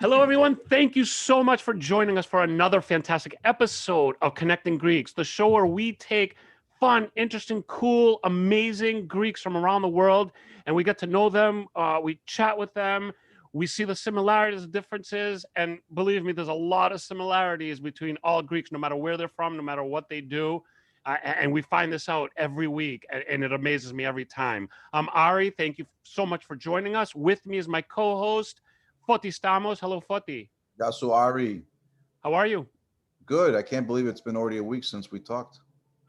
Hello, everyone. Thank you so much for joining us for another fantastic episode of Connecting Greeks, the show where we take fun, interesting, cool, amazing Greeks from around the world, and we get to know them. We chat with them. We see the similarities, the differences, and believe me, there's a lot of similarities between all Greeks, no matter where they're from, no matter what they do. And we find this out every week, and it amazes me every time. Ari, thank you so much for joining us. With me is my co-host, Foti Stamos. Hello, Foti. Yasu Ari. How are you? Good. I can't believe it's been already a week since we talked.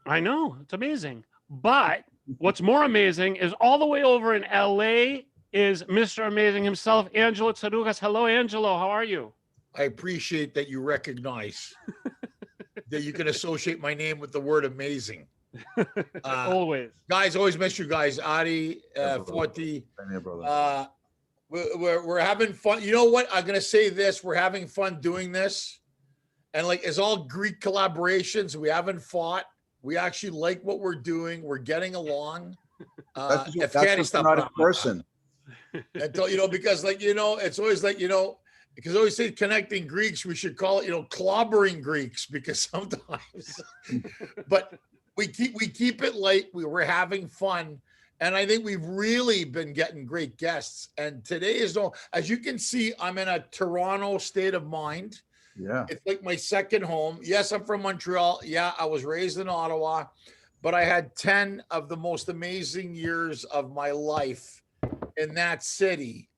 I know. It's amazing. But what's more amazing is all the way over in LA is Mr. Amazing himself, Angelo Tsarougas. Hello, Angelo. How are you? I appreciate that you recognize that you can associate my name with the word amazing. Always. Guys, always miss you guys. Ari, Foti. We're having fun. You know what? I'm going to say this. We're having fun doing this. And like, it's all Greek collaborations. We haven't fought. We actually like what we're doing. We're getting along. That's not a person. Until, because it's always like, because I always say connecting Greeks, we should call it, clobbering Greeks, because sometimes, but we keep it light. We're having fun. And I think we've really been getting great guests. And today is as you can see, I'm in a Toronto state of mind. Yeah. It's like my second home. Yes, I'm from Montreal. Yeah, I was raised in Ottawa, but I had 10 of the most amazing years of my life in that city.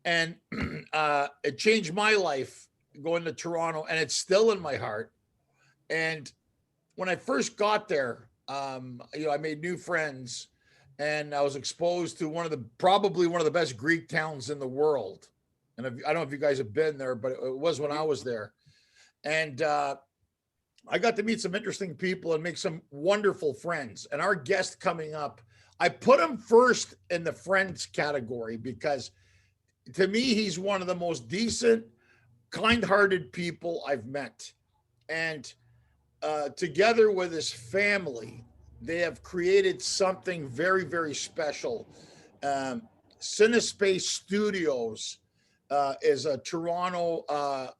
And it changed my life going to Toronto, and it's still in my heart. And when I first got there, I made new friends. And I was exposed to probably one of the best Greek towns in the world. And I don't know if you guys have been there, but it was when I was there. And I got to meet some interesting people and make some wonderful friends. And our guest coming up, I put him first in the friends category because to me, he's one of the most decent, kind-hearted people I've met. And together with his family, they have created something very, very special. Cinespace Studios is a Toronto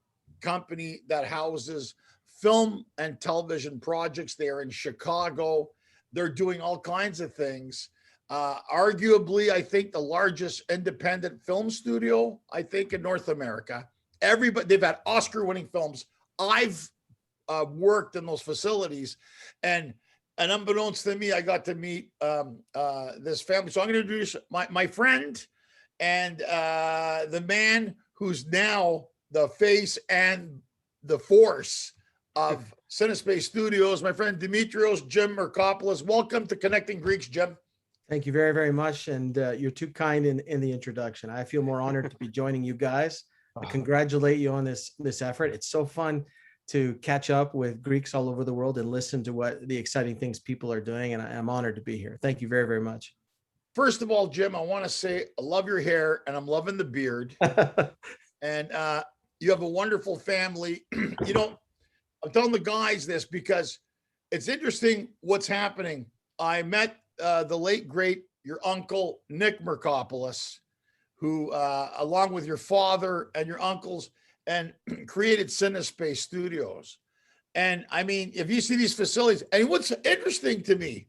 company that houses film and television projects. They are in Chicago. They're doing all kinds of things. Arguably, I think the largest independent film studio, I think, in North America. They've had Oscar-winning films. I've worked in those facilities, and unbeknownst to me, I got to meet this family. So I'm going to introduce my friend and the man who's now the face and the force of Cinespace Studios, my friend Dimitrios Jim Mirkopoulos. Welcome to Connecting Greeks, Jim. Thank you very, very much. And you're too kind in the introduction. I feel more honored to be joining you guys. I congratulate you on this effort. It's so fun to catch up with Greeks all over the world and listen to what the exciting things people are doing. And I'm honored to be here. Thank you very, very much. First of all, Jim, I want to say I love your hair and I'm loving the beard. And you have a wonderful family. I'm telling the guys this because it's interesting what's happening. I met the late, great, your uncle, Nick Mirkopoulos, who, along with your father and your uncles, and created Cinespace Studios. And I mean, if you see these facilities, and what's interesting to me,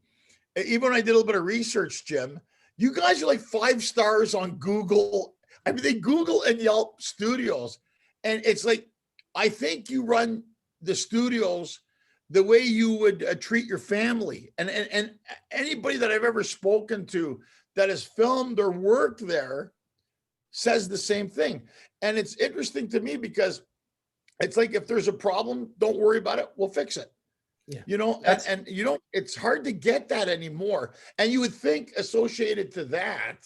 even when I did a little bit of research, Jim, you guys are like 5 stars on Google. I mean, they Google and Yelp studios. And it's like, I think you run the studios the way you would treat your family. And anybody that I've ever spoken to that has filmed or worked there says the same thing. And it's interesting to me because it's like, if there's a problem, don't worry about it. We'll fix it. Yeah. And it's hard to get that anymore. And you would think associated to that.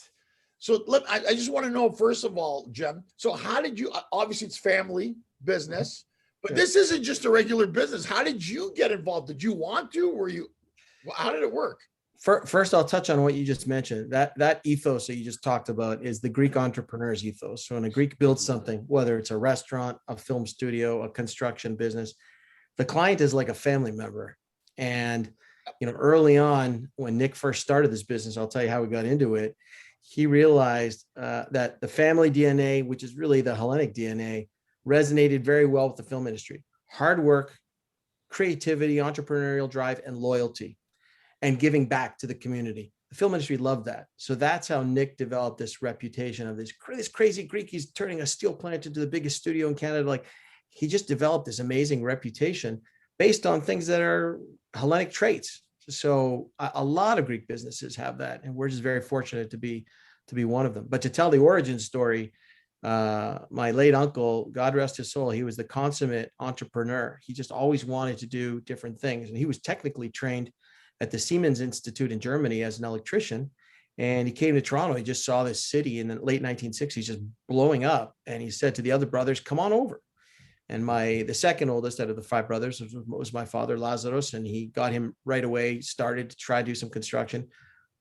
So I just want to know, first of all, Jim, so how did you, obviously it's family business, but this isn't just a regular business. How did you get involved? Did you want to, how did it work? First, I'll touch on what you just mentioned. That ethos that you just talked about is the Greek entrepreneur's ethos. So when a Greek builds something, whether it's a restaurant, a film studio, a construction business, the client is like a family member. And early on, when Nick first started this business, I'll tell you how we got into it. he realized that the family DNA, which is really the Hellenic DNA, resonated very well with the film industry. Hard work, creativity, entrepreneurial drive, and loyalty, and giving back to the community. The film industry loved that. So that's how Nick developed this reputation of this crazy Greek. He's turning a steel plant into the biggest studio in Canada. Like, he just developed this amazing reputation based on things that are Hellenic traits. So a lot of Greek businesses have that, and we're just very fortunate to be one of them. But to tell the origin story, my late uncle, God rest his soul, he was the consummate entrepreneur. He just always wanted to do different things, and he was technically trained at the Siemens Institute in Germany as an electrician. And he came to Toronto. He just saw this city in the late 1960s just blowing up, and he said to the other brothers, "Come on over." And the second oldest out of the 5 brothers was my father, Lazarus, and he got him right away started to try to do some construction.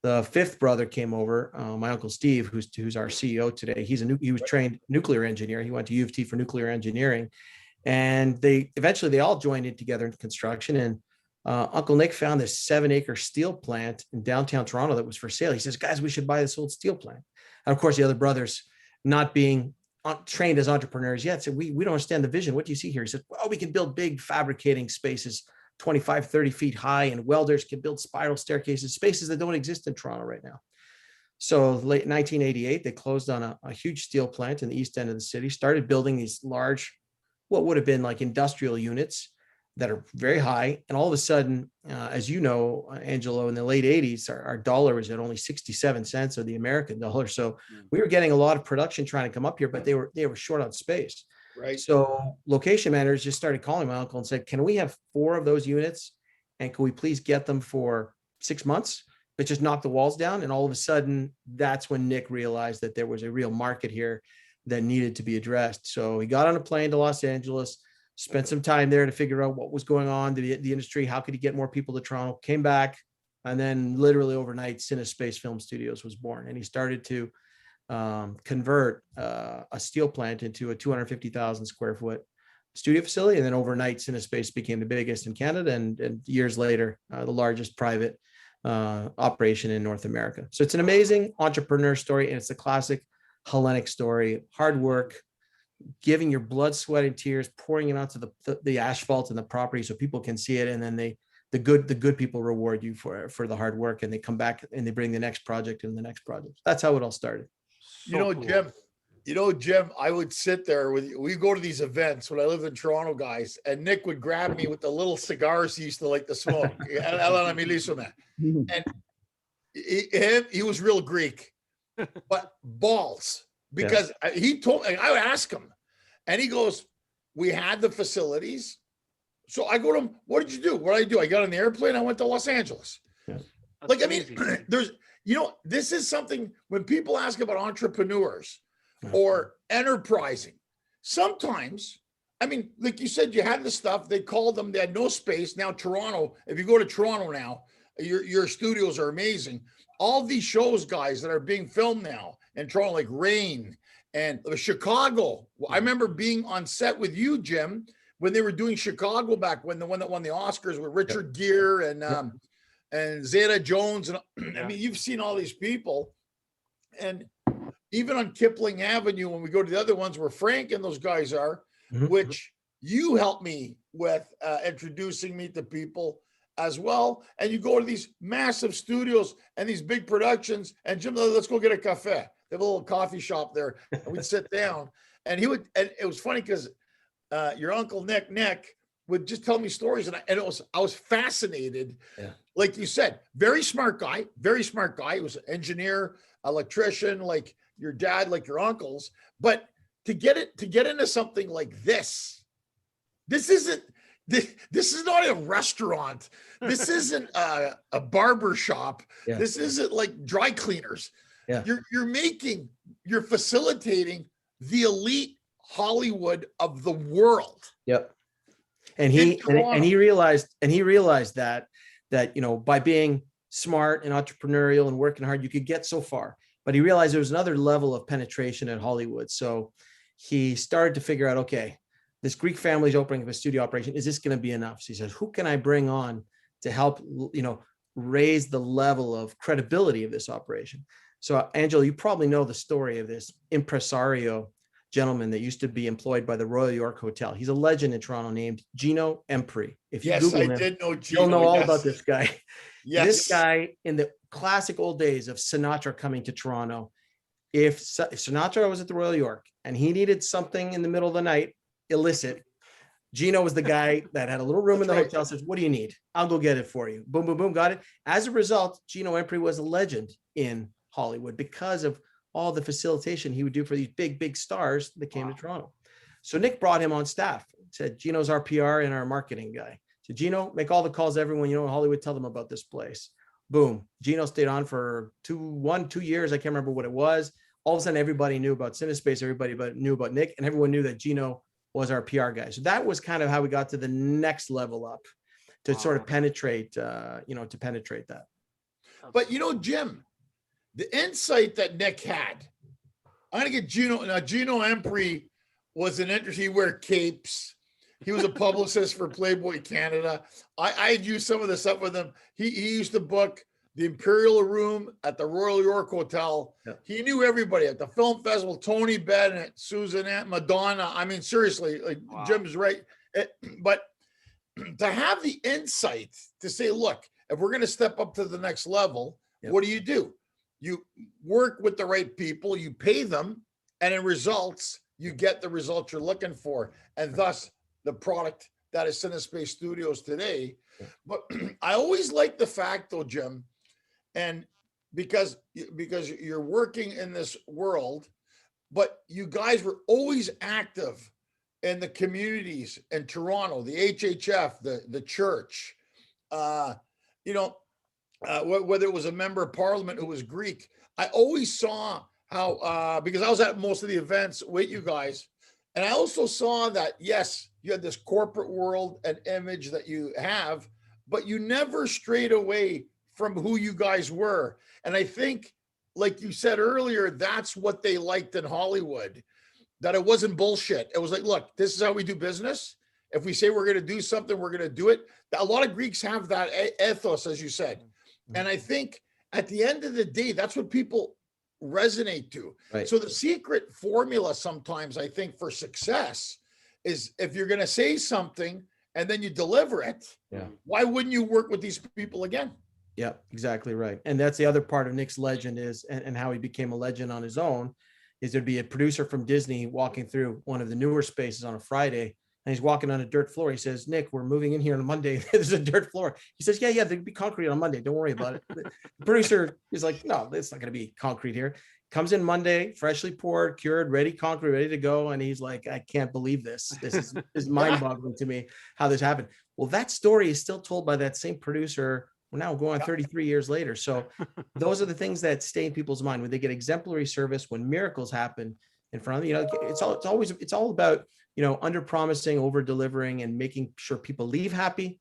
The 5th brother came over, my uncle Steve, who's our CEO today. He was trained nuclear engineer. He went to U of T for nuclear engineering, and they all joined in together in construction. And Uncle Nick found this 7-acre steel plant in downtown Toronto that was for sale. He says, "Guys, we should buy this old steel plant." And of course, the other brothers, not being trained as entrepreneurs yet, said, we don't understand the vision. What do you see here? He said, "Well, we can build big fabricating spaces 25, 30 feet high, and welders can build spiral staircases, spaces that don't exist in Toronto right now." So late 1988, they closed on a huge steel plant in the east end of the city, started building these large, what would have been like industrial units that are very high. And all of a sudden, as you know, Angelo, in the late 80s, our dollar was at only 67 cents, or the American dollar. So we were getting a lot of production trying to come up here, but they were short on space. Right. So location managers just started calling my uncle and said, "Can we have 4 of those units? And can we please get them for 6 months, but just knock the walls down?" And all of a sudden, that's when Nick realized that there was a real market here that needed to be addressed. So he got on a plane to Los Angeles, spent some time there to figure out what was going on to the industry. How could he get more people to Toronto? Came back, and then literally overnight, Cinespace Film Studios was born. And he started to convert a steel plant into a 250,000 square foot studio facility. And then overnight, Cinespace became the biggest in Canada, and years later, the largest private operation in North America. So it's an amazing entrepreneur story, and it's a classic Hellenic story. Hard work, giving your blood, sweat, and tears, pouring it onto the asphalt and the property so people can see it, and then the good people reward you for the hard work, and they come back and they bring the next project and the next project. That's how it all started. So cool. Jim, I would sit there with you. We go to these events when I lived in Toronto, guys, and Nick would grab me with the little cigars he used to like to smoke. And he was real Greek, but balls. Because he told me, I would ask him, and he goes, "We had the facilities." So I go to him, "What did you do?" "What did I do? I got on the airplane. I went to Los Angeles." Yeah. Like, I mean, there's, this is something when people ask about entrepreneurs or enterprising, sometimes, I mean, like you said, you had the stuff, they called them, they had no space. Now, Toronto, if you go to Toronto now, your studios are amazing. All these shows, guys, that are being filmed now in Toronto, like Rain and Chicago. I remember being on set with you, Jim, when they were doing Chicago back when the one that won the Oscars with Richard Gere and Zeta Jones. And I mean, you've seen all these people. And even on Kipling Avenue, when we go to the other ones where Frank and those guys are, which you helped me with introducing me to people as well. And you go to these massive studios and these big productions, and Jim, let's go get a cafe. They have a little coffee shop there, and we'd sit down, and and it was funny because your uncle Nick would just tell me stories, and I was fascinated. Yeah. Like you said, very smart guy. He was an engineer, electrician, like your dad, like your uncles. But to get into something like this is not a restaurant. This isn't a barber shop. Yeah. This isn't like dry cleaners. Yeah. You're facilitating the elite Hollywood of the world. Yep. And he realized that by being smart and entrepreneurial and working hard, you could get so far. But he realized there was another level of penetration at Hollywood. So he started to figure out, okay, this Greek family is opening up a studio operation. Is this going to be enough? So he says, who can I bring on to help, raise the level of credibility of this operation? So Angela, you probably know the story of this impresario gentleman that used to be employed by the Royal York Hotel. He's a legend in Toronto named Gino Empri. If you Google him, did know Gino. You'll know all about this guy. Yes. This guy, in the classic old days of Sinatra coming to Toronto, if Sinatra was at the Royal York and he needed something in the middle of the night, illicit, Gino was the guy that had a little room in the hotel, says, what do you need? I'll go get it for you. Boom, boom, boom, got it. As a result, Gino Empri was a legend in Hollywood because of all the facilitation he would do for these big, big stars that came to Toronto. So Nick brought him on staff, said, Gino's our PR and our marketing guy. So Gino, make all the calls to everyone you know in Hollywood, tell them about this place. Boom. Gino stayed on for 2 years. I can't remember what it was. All of a sudden, everybody knew about Cinespace, everybody knew about Nick, and everyone knew that Gino was our PR guy. So that was kind of how we got to the next level up to sort of penetrate, to penetrate that. But Jim, the insight that Nick had, I'm going to get Gino. Now, Gino Empri was an interesting, he wear capes. He was a publicist for Playboy Canada. I had used some of this up with him. He used to book the Imperial Room at the Royal York Hotel. Yeah. He knew everybody at the film festival, Tony Bennett, Susan, Madonna. I mean, seriously, like Jim's right. But to have the insight to say, look, if we're going to step up to the next level, what do? You work with the right people, you pay them, and in results, you get the results you're looking for. And thus the product that is Cinespace Studios today. But I always like the fact though, Jim, and because you're working in this world, but you guys were always active in the communities in Toronto, the HHF, the church, whether it was a member of parliament who was Greek. I always saw how, because I was at most of the events with you guys, and I also saw that, yes, you had this corporate world and image that you have, but you never strayed away from who you guys were. And I think, like you said earlier, that's what they liked in Hollywood, that it wasn't bullshit. It was like, look, this is how we do business. If we say we're going to do something, we're going to do it. A lot of Greeks have that ethos, as you said. And I think at the end of the day, that's what people resonate to. Right. So the secret formula sometimes, I think, for success is if you're going to say something and then you deliver it, why wouldn't you work with these people again? Yeah, exactly right. And that's the other part of Nick's legend is, and how he became a legend on his own, is there'd be a producer from Disney walking through one of the newer spaces on a Friday, and he's walking on a dirt floor. He says, Nick, we're moving in here on Monday. There's a dirt floor. He says, yeah, there'd be concrete on Monday. Don't worry about it. The producer is like, no, it's not going to be concrete here. Comes in Monday, freshly poured, cured, ready, concrete, ready to go. And he's like, I can't believe this. This is mind-boggling to me how this happened. Well, that story is still told by that same producer. We're now going 33 years later. So those are the things that stay in people's mind when they get exemplary service, when miracles happen in front of them. It's all about, under promising, over delivering, and making sure people leave happy,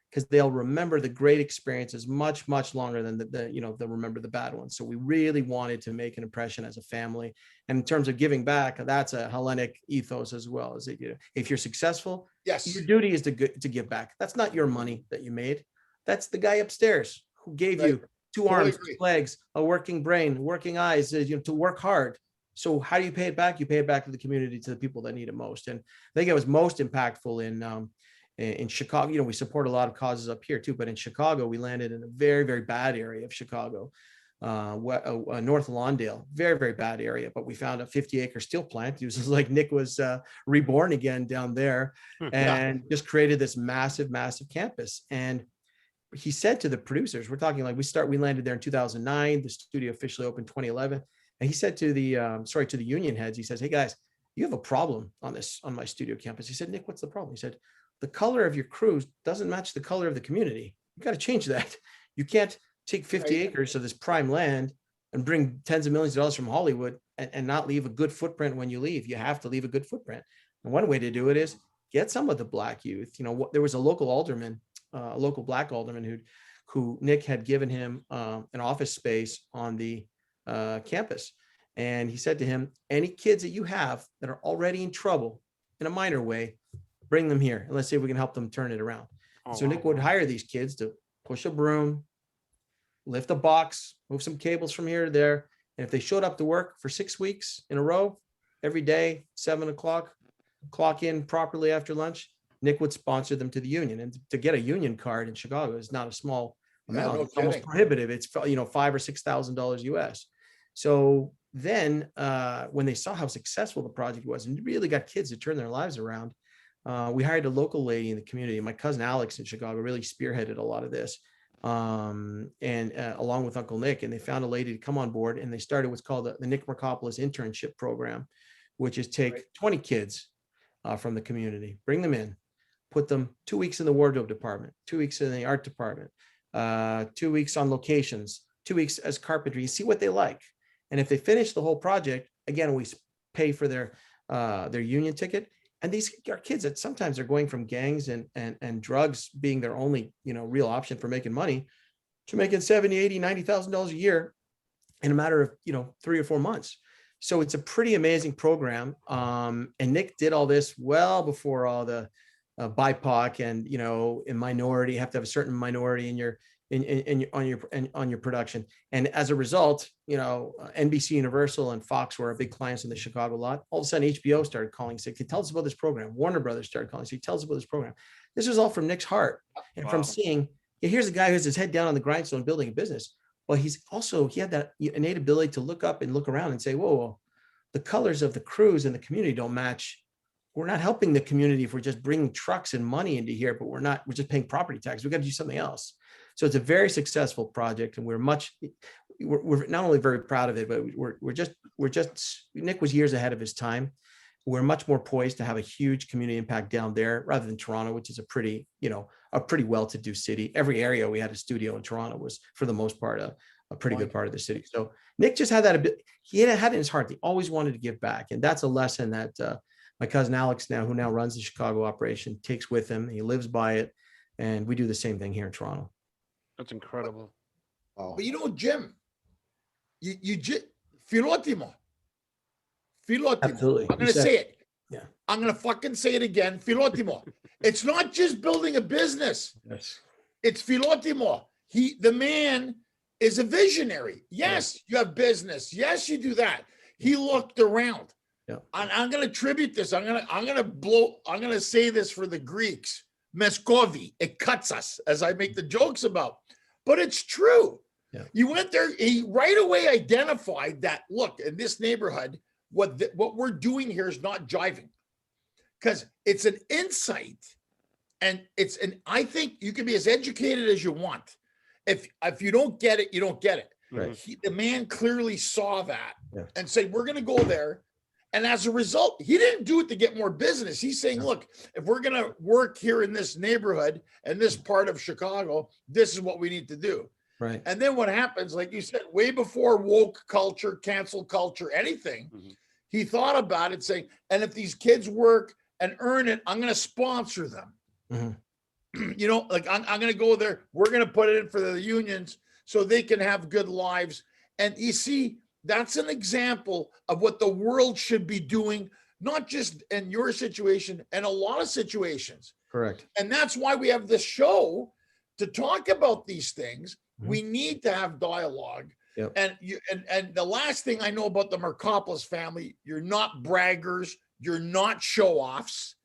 because they'll remember the great experiences much, much longer than they'll remember the bad ones. So we really wanted to make an impression as a family. And in terms of giving back, that's a Hellenic ethos as well. As if you're successful, yes, your duty is to give back. That's not your money that you made. That's the guy upstairs who gave you 2 arms, 2 legs, a working brain, working eyes, to work hard. So how do you pay it back? You pay it back to the community, to the people that need it most. And I think it was most impactful in Chicago. We support a lot of causes up here too, but in Chicago, we landed in a very, very bad area of Chicago, North Lawndale, very, very bad area. But we found a 50-acre steel plant. It was like Nick was reborn again down there, and just created this massive, massive campus. And he said to the producers, we're talking like we landed there in 2009. The studio officially opened 2011. And he said to the union heads, he says, hey guys, you have a problem on my studio campus. He said, Nick, what's the problem? He said, the color of your crews doesn't match the color of the community. You got to change that. You can't take 50 acres of this prime land and bring tens of millions of dollars from Hollywood and not leave a good footprint when you leave. You have to leave a good footprint. And one way to do it is get some of the Black youth. There was a local alderman, a local Black alderman who Nick had given him an office space on the campus. And he said to him, any kids that you have that are already in trouble in a minor way, bring them here and let's see if we can help them turn it around. So Nick would hire these kids to push a broom, lift a box, move some cables from here to there, And if they showed up to work for 6 weeks in a row, every day, 7 o'clock, clock in properly after lunch, Nick would sponsor them to the union. And to get a union card in Chicago is not a small amount. No It's almost kidding. prohibitive. It's, you know, $5,000 or $6,000 US. So then when they saw how successful the project was and really got kids to turn their lives around, we hired a local lady in the community. My cousin Alex in Chicago really spearheaded a lot of this, along with Uncle Nick. And they found a lady to come on board, and they started what's called the Nick Mirkopoulos internship program, which is take 20 kids from the community, bring them in, put them 2 weeks in the wardrobe department, 2 weeks in the art department, 2 weeks on locations, 2 weeks as carpentry, see what they like. And if they finish the whole project, again, we pay for their union ticket. And these are kids that sometimes are going from gangs and drugs being their only, you know, real option for making money to making $70,000, $80,000, $90,000 a year in a matter of, you know, 3 or 4 months. So it's a pretty amazing program. And Nick did all this well before all the BIPOC and, you know, in minority, you have to have a certain minority in your on your production. And as a result, you know, NBC Universal and Fox were our big clients in the Chicago lot. All of a sudden HBO started calling, saying, tell us about this program. Warner Brothers started calling, saying, tell us about this program. This was all from Nick's heart and from seeing, yeah, here's a guy who has his head down on the grindstone building a business. But he had that innate ability to look up and look around and say, whoa, the colors of the crews in the community don't match. We're not helping the community if we're just bringing trucks and money into here, but we're just paying property tax. We've got to do something else. So it's a very successful project, and we're not only very proud of it, but we're just Nick was years ahead of his time. We're much more poised to have a huge community impact down there rather than Toronto, which is a pretty well-to-do city. Every area we had a studio in Toronto was, for the most part, a pretty good part of the city. So Nick just had that a bit. He had it in his heart. He always wanted to give back, and that's a lesson that my cousin Alex, who now runs the Chicago operation, takes with him. He lives by it, and we do the same thing here in Toronto. That's incredible. But you know, Jim, you just filótimo. Absolutely. I'm going to say it. Yeah. I'm going to fucking say it again. Filótimo. It's not just building a business. Yes. It's filótimo. The man is a visionary. Yes, you have business. Yes, you do that. He looked around. Yeah. I'm going to tribute this. I'm going to say this for the Greeks. Mescovi, it cuts us, as I make the jokes about, but it's true. Yeah. You went there, he right away identified that, look, in this neighborhood, what we're doing here is not jiving, because it's an insight, and I think you can be as educated as you want. If you don't get it, you don't get it. Right. The man clearly saw that Yeah. and said, we're going to go there. And as a result, he didn't do it to get more business. He's saying, look, if we're going to work here in this neighborhood and this part of Chicago, this is what we need to do. Right. And then what happens, like you said, way before woke culture, cancel culture, anything, he thought about it saying, and if these kids work and earn it, I'm going to sponsor them. You know, like I'm going to go there. We're going to put it in for the unions so they can have good lives. And you see, that's an example of what the world should be doing, not just in your situation, and a lot of situations. Correct. And that's why we have this show to talk about these things. We need to have dialogue. Yep. And the last thing I know about the Mirkopoulos family, you're not braggers, you're not show-offs,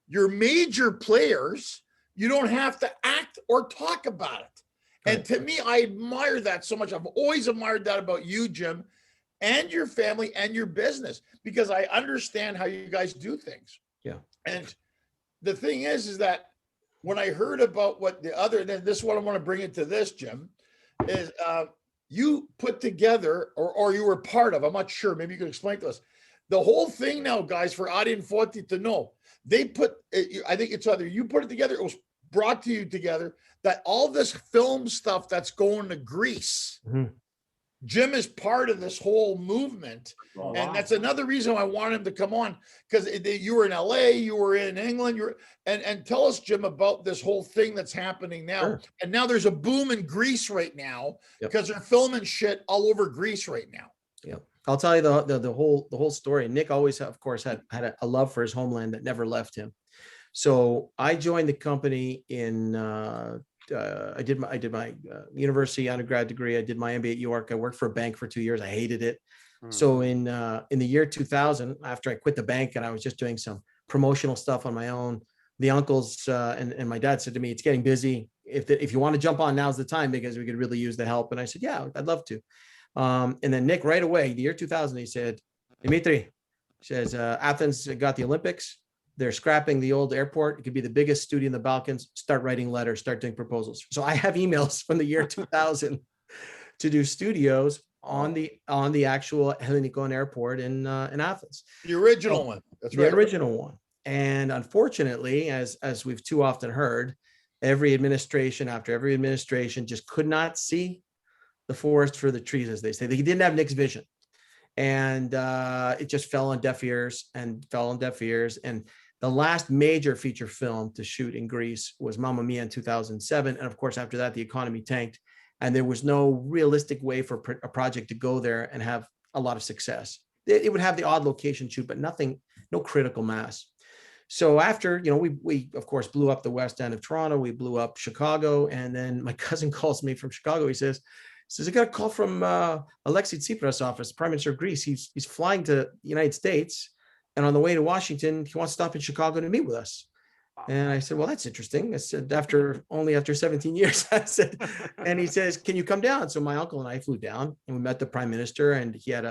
you're major players. You don't have to act or talk about it. Right. And to me, I admire that so much. I've always admired that about you, Jim, and your family and your business, because I understand how you guys do things. Yeah. And the thing is that when I heard about what this is what I want to bring into this, Jim, is you put together, or you were part of, I'm not sure, maybe you could explain to us, the whole thing now, guys, for Audience 40 to know, they put, I think it's either you put it together, it was brought to you together, that all this film stuff that's going to Greece, Jim is part of this whole movement. Oh, and wow. that's another reason I want him to come on, because you were in LA, you were in England, and tell us, Jim, about this whole thing that's happening now. Sure. And now there's a boom in Greece right now, Yep. because they're filming shit all over Greece right now. Yeah. I'll tell you the whole story. Nick always, of course, had a love for his homeland that never left him. So I joined the company in I did my university undergrad degree. I did my MBA at York. I worked for a bank for 2 years. I hated it. So in the year 2000, after I quit the bank and I was just doing some promotional stuff on my own, the uncles and my dad said to me, "It's getting busy. If you want to jump on, now's the time because we could really use the help." And I said, "Yeah, I'd love to." And then Nick, right away, the year 2000, he said, "Dimitri," says, "Athens got the Olympics. They're scrapping the old airport. It could be the biggest studio in the Balkans. Start writing letters, start doing proposals." So I have emails from the year 2000 to do studios on the actual Hellinikon airport in Athens. The original one. That's right. The original one. And unfortunately, as we've too often heard, every administration after every administration just could not see the forest for the trees, as they say. They didn't have Nick's vision. And it just fell on deaf ears. And the last major feature film to shoot in Greece was Mamma Mia in 2007. And of course, after that, the economy tanked. And there was no realistic way for a project to go there and have a lot of success. It would have the odd location shoot, but no critical mass. So after, we of course blew up the west end of Toronto, we blew up Chicago. And then my cousin calls me from Chicago. He says, "I got a call from Alexis Tsipras' office, Prime Minister of Greece. He's flying to the United States. And on the way to Washington, he wants to stop in Chicago to meet with us." And I said, "Well, that's interesting." I said, after 17 years, I said, and he says, "Can you come down?" So my uncle and I flew down and we met the prime minister, and he had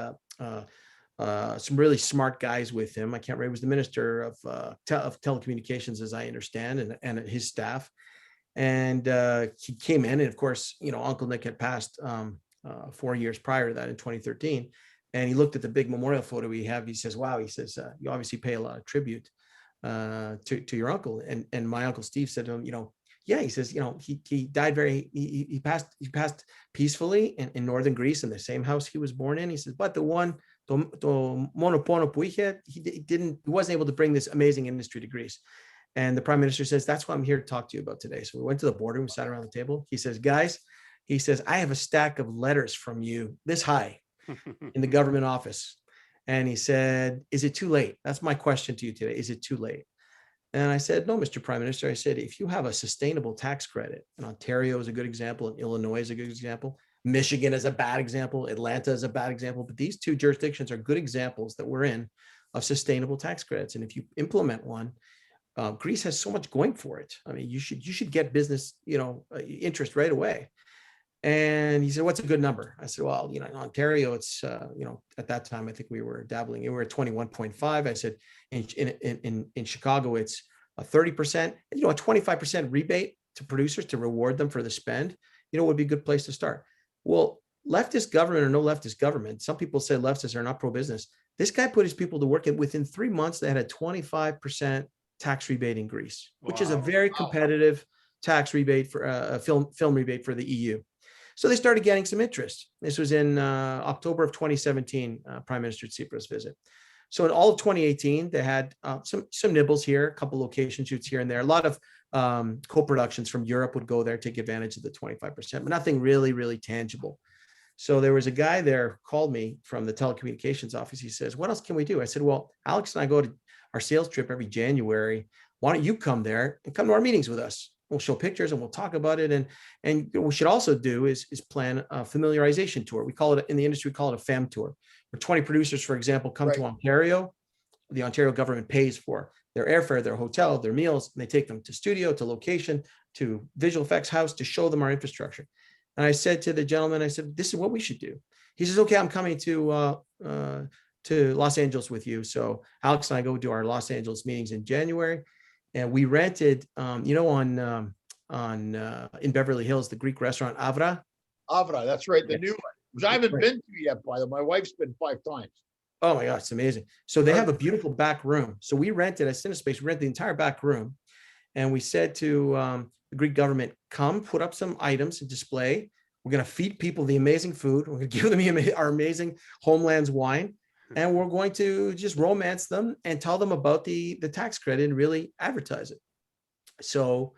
some really smart guys with him. I can't remember, he was the minister of telecommunications, as I understand, and his staff. And he came in, and of course, Uncle Nick had passed 4 years prior to that in 2013. And he looked at the big memorial photo we have. He says, "Wow," he says, "you obviously pay a lot of tribute to your uncle." And my uncle Steve said to him, "Yeah," he says, he died he passed peacefully in northern Greece in the same house he was born in. He says, "But the one, he wasn't able to bring this amazing industry to Greece." And the prime minister says, "That's what I'm here to talk to you about today." So we went to the boardroom, we sat around the table. He says, "Guys," he says, "I have a stack of letters from you this high in the government office." And he said, "Is it too late?" That's my question to you today. Is it too late? And I said, "No, Mr. Prime Minister." I said, "If you have a sustainable tax credit, and Ontario is a good example, and Illinois is a good example, Michigan is a bad example, Atlanta is a bad example, but these two jurisdictions are good examples that we're in of sustainable tax credits. And if you implement one, Greece has so much going for it. I mean, you should get business, interest right away." And he said, "What's a good number?" I said, "Well, in Ontario, it's, at that time, I think we were dabbling. We were at 21.5. I said, in Chicago, it's a 30%, a 25% rebate to producers to reward them for the spend, would be a good place to start." Well, leftist government or no leftist government, some people say leftists are not pro-business. This guy put his people to work, and within 3 months, they had a 25% tax rebate in Greece, which is a very competitive tax rebate for a film rebate for the EU. So they started getting some interest. This was in October of 2017, Prime Minister Tsipras' visit. So in all of 2018, they had some nibbles here, a couple location shoots here and there. A lot of co-productions from Europe would go there, take advantage of the 25%, but nothing really, really tangible. So there was a guy there called me from the telecommunications office. He says, "What else can we do?" I said, "Well, Alex and I go to our sales trip every January. Why don't you come there and come to our meetings with us? We'll show pictures and we'll talk about it. And what we should also do is plan a familiarization tour. We call it, in the industry, we call it a FAM tour, where 20 producers, for example, come to Ontario. The Ontario government pays for their airfare, their hotel, their meals, and they take them to studio, to location, to visual effects house to show them our infrastructure." And I said to the gentleman, I said, "This is what we should do." He says, "Okay, I'm coming to Los Angeles with you." So Alex and I go do our Los Angeles meetings in January. And we rented, in Beverly Hills, the Greek restaurant Avra. Avra, that's right, the new one, which I haven't been to yet, by the way. My wife's been 5 times. Oh my God, it's amazing. So they have a beautiful back room. So we rented at Cinespace, we rented the entire back room. And we said to the Greek government, "Come, put up some items and display. We're going to feed people the amazing food. We're going to give them our amazing Homelands wine. And we're going to just romance them and tell them about the tax credit and really advertise it." So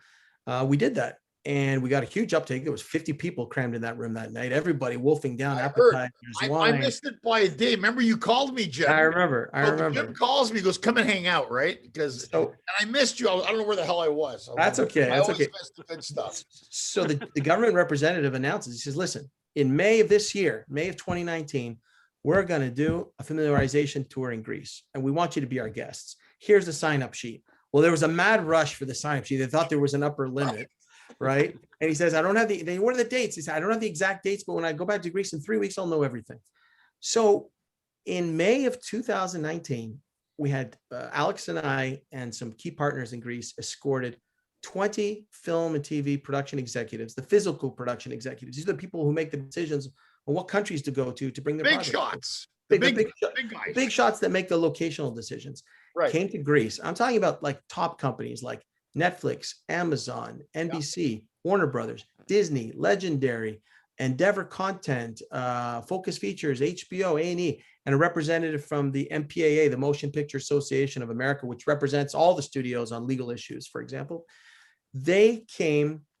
we did that. And we got a huge uptake. There was 50 people crammed in that room that night. Everybody wolfing down I appetizers, I missed it by a day. Remember you called me, Jim? I remember. Jim calls me, he goes, come and hang out, right? Because and I missed you. I don't know where the hell I was. That's okay. I That's always okay. miss the good stuff. So the government representative announces, he says, listen, in May of this year, May of 2019, we're going to do a familiarization tour in Greece, and we want you to be our guests. Here's the sign-up sheet. Well, there was a mad rush for the sign-up sheet. They thought there was an upper limit, right? And he says, I don't have what are the dates? He said, I don't have the exact dates, but when I go back to Greece in 3 weeks, I'll know everything. So in May of 2019, we had Alex and I and some key partners in Greece escorted 20 film and TV production executives, the physical production executives. These are the people who make the decisions on what countries to go to bring their big shots, big shots that make the locational decisions. Right. Came to Greece. I'm talking about like top companies like Netflix, Amazon, NBC, Warner Brothers, Disney, Legendary, Endeavor Content, Focus Features, HBO, A&E, and a representative from the MPAA, the Motion Picture Association of America, which represents all the studios on legal issues, for example. They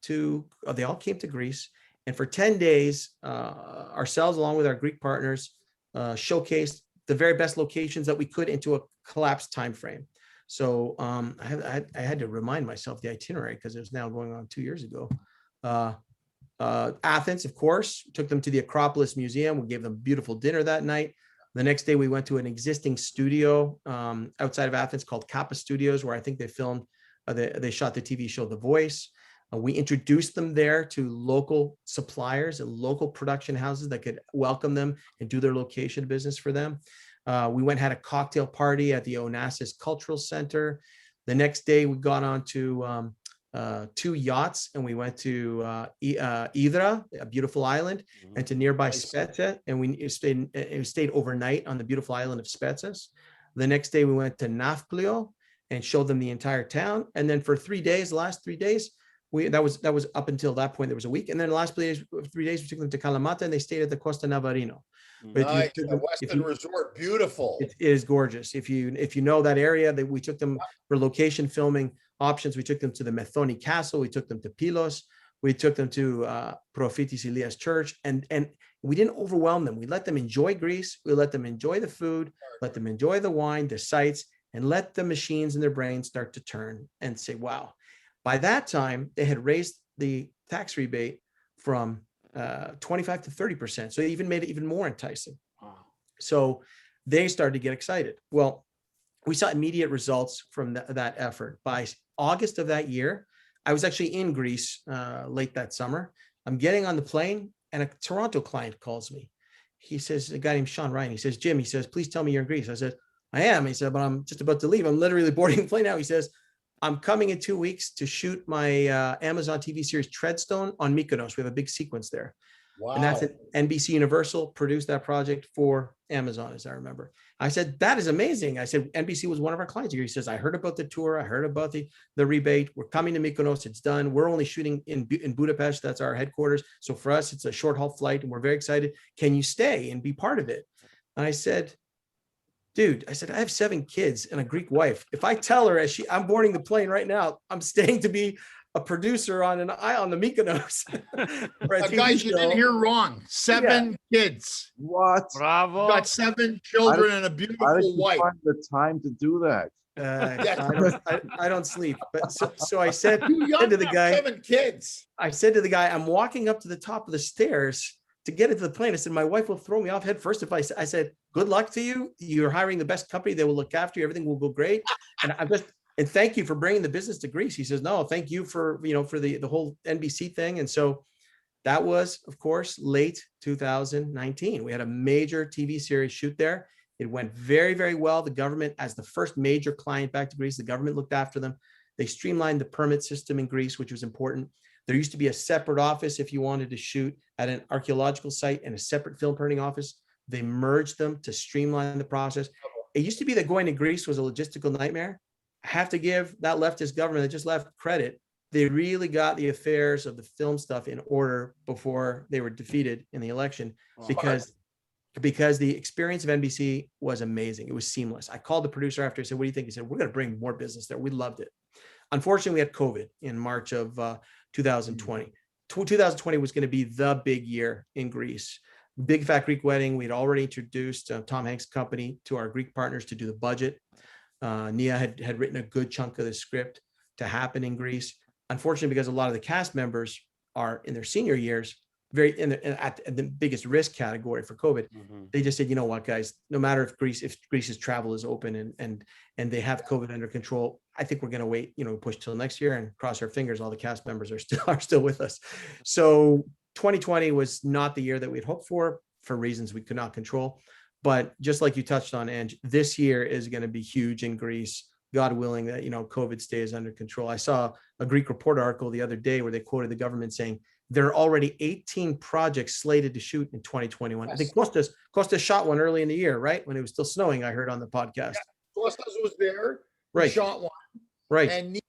all came to Greece, and for 10 days, ourselves, along with our Greek partners, showcased the very best locations that we could into a collapsed time frame. So I had to remind myself the itinerary because it was now going on 2 years ago. Athens, of course, took them to the Acropolis Museum. We gave them a beautiful dinner that night. The next day, we went to an existing studio outside of Athens called Kappa Studios, where I think they filmed, they shot the TV show The Voice. We introduced them there to local suppliers and local production houses that could welcome them and do their location business for them. We went and had a cocktail party at the Onassis Cultural Center. The next day, we got on to 2 yachts, and we went to Hydra, a beautiful island, and to nearby Spetsa, and we stayed overnight on the beautiful island of Spetses. The next day, we went to Nafplio and showed them the entire town. And then for 3 days, the last 3 days, that was up until that point, there was a week. And then the last 3 days, we took them to Kalamata, and they stayed at the Costa Navarino. Nice, the Western Resort, beautiful. It is gorgeous. If you know that area, we took them for location filming options. We took them to the Methoni Castle. We took them to Pylos. We took them to Prophetis Elias Church, and we didn't overwhelm them. We let them enjoy Greece. We let them enjoy the food, let them enjoy the wine, the sights, and let the machines in their brains start to turn and say, wow. By that time, they had raised the tax rebate from 25 to 30%. So they even made it even more enticing. Wow. So they started to get excited. Well, we saw immediate results from that effort. By August of that year, I was actually in Greece late that summer. I'm getting on the plane, and a Toronto client calls me. He says, a guy named Sean Ryan, he says, Jim, he says, please tell me you're in Greece. I said, I am. He said, but I'm just about to leave. I'm literally boarding the plane now. He says, I'm coming in 2 weeks to shoot my Amazon TV series Treadstone on Mykonos. We have a big sequence there. Wow. And that's it. NBC Universal produced that project for Amazon, as I remember. I said, that is amazing. I said, NBC was one of our clients here. He says, I heard about the tour. I heard about the rebate. We're coming to Mykonos. It's done. We're only shooting in Budapest. That's our headquarters. So for us, it's a short haul flight, and we're very excited. Can you stay and be part of it? And I said, dude, I said, I have 7 kids and a Greek wife. If I tell her I'm boarding the plane right now, I'm staying to be a producer on the Mykonos. Guys, you didn't hear wrong. 7 kids. What? Bravo. Got 7 children and a beautiful wife. Find the time to do that. I don't sleep. But so I said to the guy, 7 kids. I said to the guy, I'm walking up to the top of the stairs to get into the plane. I said, my wife will throw me off head first if I said, good luck to you. You're hiring the best company. They will look after you. Everything will go great. And thank you for bringing the business to Greece. He says, no, thank you for the whole NBC thing. And so that was, of course, late 2019. We had a major TV series shoot there. It went very, very well. The government, as the first major client back to Greece, the government looked after them. They streamlined the permit system in Greece, which was important. There used to be a separate office if you wanted to shoot at an archaeological site, and a separate film permitting office. They merged them to streamline the process. It used to be that going to Greece was a logistical nightmare. I have to give that leftist government that just left credit. They really got the affairs of the film stuff in order before they were defeated in the election, because the experience of NBC was amazing. It was seamless. I called the producer after. I said, what do you think? He said, we're going to bring more business there. We loved it. Unfortunately, we had COVID in March of 2020. 2020 was going to be the big year in Greece. Big Fat Greek Wedding. We'd already introduced Tom Hanks' company to our Greek partners to do the budget. Nia had written a good chunk of the script to happen in Greece. Unfortunately, because a lot of the cast members are in their senior years, at the biggest risk category for COVID, they just said, you know what, guys, no matter if Greece's travel is open and they have COVID under control, I think we're going to wait, push till next year and cross our fingers. All the cast members are still with us. So 2020 was not the year that we'd hoped for reasons we could not control. But just like you touched on, Ange, this year is going to be huge in Greece. God willing that, COVID stays under control. I saw a Greek Report article the other day where they quoted the government saying there are already 18 projects slated to shoot in 2021. Yes. I think Kostas shot one early in the year, right? When it was still snowing, I heard on the podcast. Yeah, Kostas was there. Right. He shot one. Right. And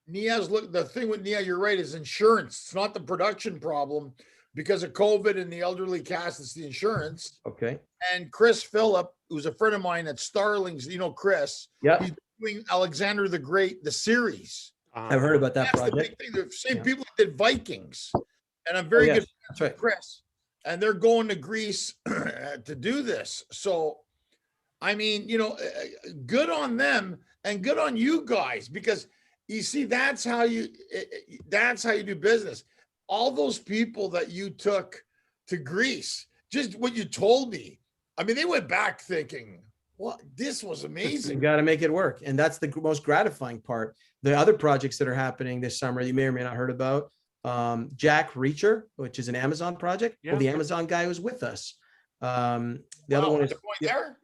Nia's the thing with Nia, you're right, is insurance. It's not the production problem because of COVID and the elderly cast, it's the insurance. Okay. And Chris Phillip, who's a friend of mine at Starlings, Chris. Yeah. He's doing Alexander the Great, the series. I've heard about that project. The big thing. The same people that did Vikings. And I'm very good friends with Chris. And they're going to Greece to do this. So, I mean, good on them and good on you guys, because you see, that's how you do business. All those people that you took to Greece, just what you told me. I mean, they went back thinking, well, this was amazing. You got to make it work. And that's the most gratifying part. The other projects that are happening this summer, you may or may not heard about, Jack Reacher, which is an Amazon project. Yeah. Well, the Amazon guy was with us. The other one is there.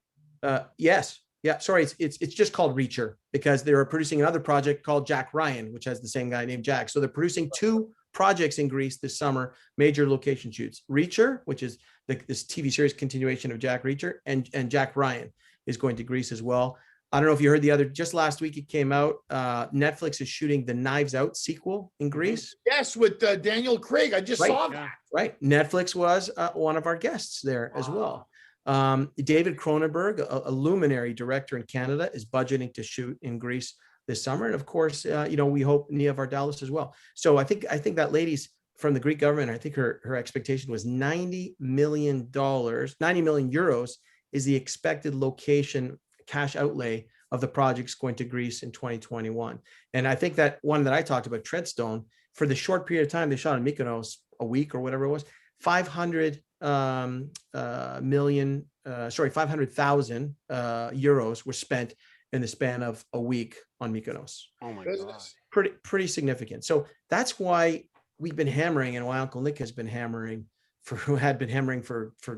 Yes. Yeah. Sorry. It's just called Reacher because they're producing another project called Jack Ryan, which has the same guy named Jack. So they're producing two projects in Greece this summer, major location shoots. Reacher, which is this TV series continuation of Jack Reacher, and Jack Ryan is going to Greece as well. I don't know if you heard just last week it came out. Netflix is shooting the Knives Out sequel in Greece. Yes, with Daniel Craig. I just saw that. Right. Netflix was one of our guests there as well. David Cronenberg, a luminary director in Canada, is budgeting to shoot in Greece this summer. And of course, we hope Nia Vardalos as well. So I think that lady's from the Greek government, I think her expectation was $90 million, 90 million euros is the expected location cash outlay of the projects going to Greece in 2021. And I think that one that I talked about, Treadstone, for the short period of time they shot in Mykonos, a week or whatever it was, 500,000 euros were spent in the span of a week on Mykonos. Oh my God. Pretty significant. So that's why we've been hammering, and why Uncle Nick has been hammering for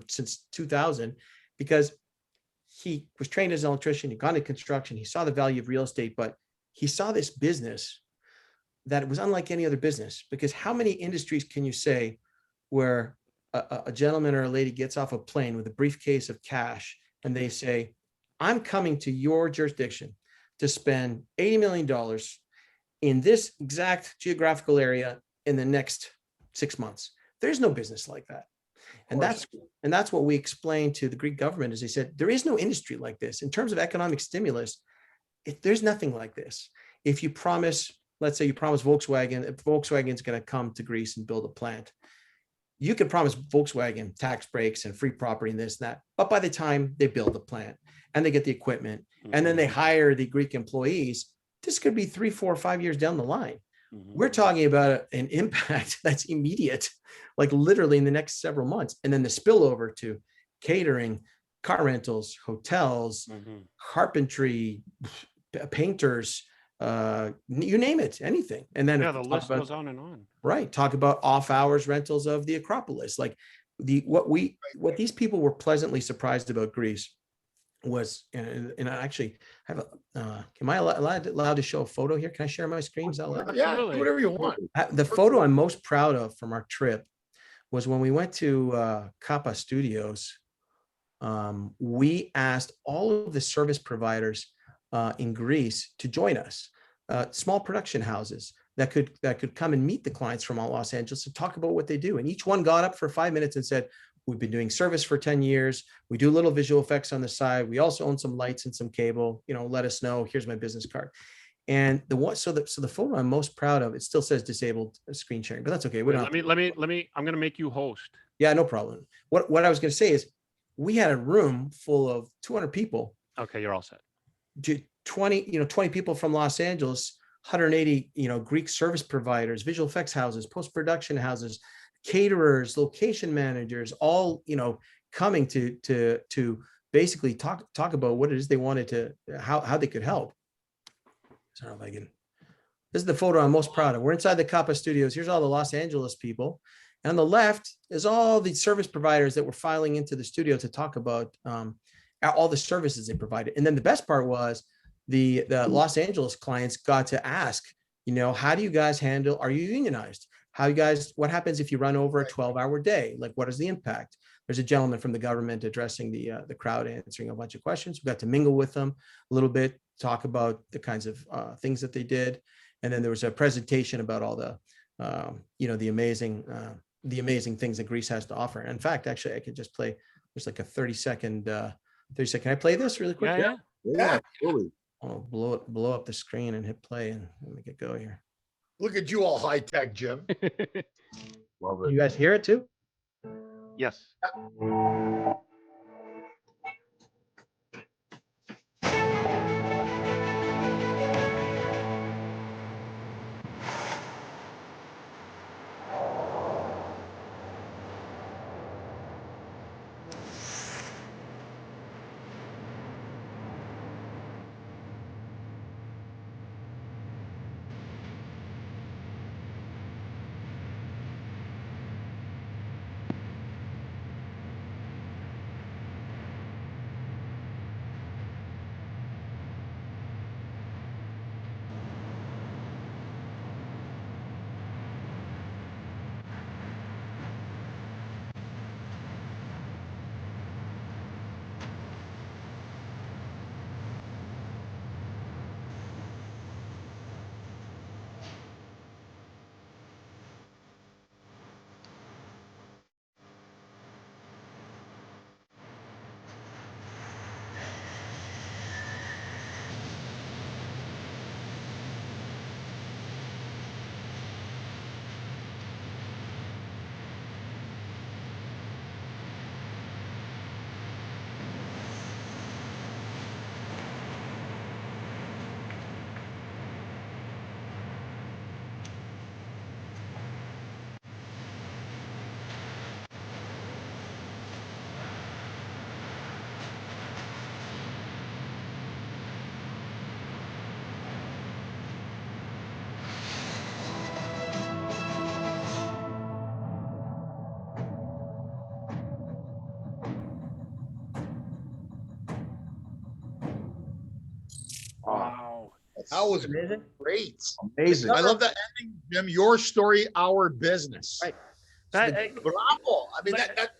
since 2000, because he was trained as an electrician, he got into construction, he saw the value of real estate, but he saw this business that it was unlike any other business. Because how many industries can you say where a gentleman or a lady gets off a plane with a briefcase of cash and they say, I'm coming to your jurisdiction to spend $80 million in this exact geographical area in the next 6 months? There's no business like that. And that's what we explained to the Greek government, is they said, there is no industry like this. In terms of economic stimulus, there's nothing like this. If you promise, let's say you promise Volkswagen, if Volkswagen's going to come to Greece and build a plant, you can promise Volkswagen tax breaks and free property and this and that. But by the time they build the plant and they get the equipment and then they hire the Greek employees, this could be 3, 4, 5 years down the line. We're talking about an impact that's immediate, like literally in the next several months. And then the spillover to catering, car rentals, hotels, carpentry, painters, you name it, anything. And then the list goes on and on. Right. Talk about off hours rentals of the Acropolis. Like what these people were pleasantly surprised about Greece was, and I actually have am I allowed to show a photo here? Can I share my screen? Is that allowed? Yeah, do whatever you want. The photo I'm most proud of from our trip was when we went to Kappa Studios. We asked all of the service providers in Greece to join us, small production houses that could come and meet the clients from Los Angeles and talk about what they do. And each one got up for 5 minutes and said, we've been doing service for 10 years. We do little visual effects on the side. We also own some lights and some cable, let us know. Here's my business card. And so the photo I'm most proud of, it still says disabled screen sharing, but that's okay. We don't have to- Let me. I'm gonna make you host. Yeah, no problem. What I was going to say is we had a room full of 200 people, Okay, you're all set. 20 people from Los Angeles, 180, Greek service providers, visual effects houses, post-production houses, caterers, location managers, all, coming to basically talk about what it is they wanted to, how they could help. So if I can, this is the photo I'm most proud of. We're inside the Kappa studios. Here's all the Los Angeles people. And on the left is all the service providers that were filing into the studio to talk about all the services they provided. And then the best part was the Los Angeles clients got to ask, how do you guys handle, are you unionized? What happens if you run over a 12-hour day? Like, what is the impact? There's a gentleman from the government addressing the crowd, answering a bunch of questions. We got to mingle with them a little bit, talk about the kinds of things that they did. And then there was a presentation about all the, the amazing things that Greece has to offer. In fact, actually, I could just play. There's like a 30-second. Can I play this really quick? Yeah, absolutely. I'll blow up the screen and hit play and make it go here. Look at you all high tech, Jim. Love You guys hear it too? Yes. Wow. That was Amazing. great. Amazing. I love that ending, Jim. Your story, our business. Right. Bravo. I mean, that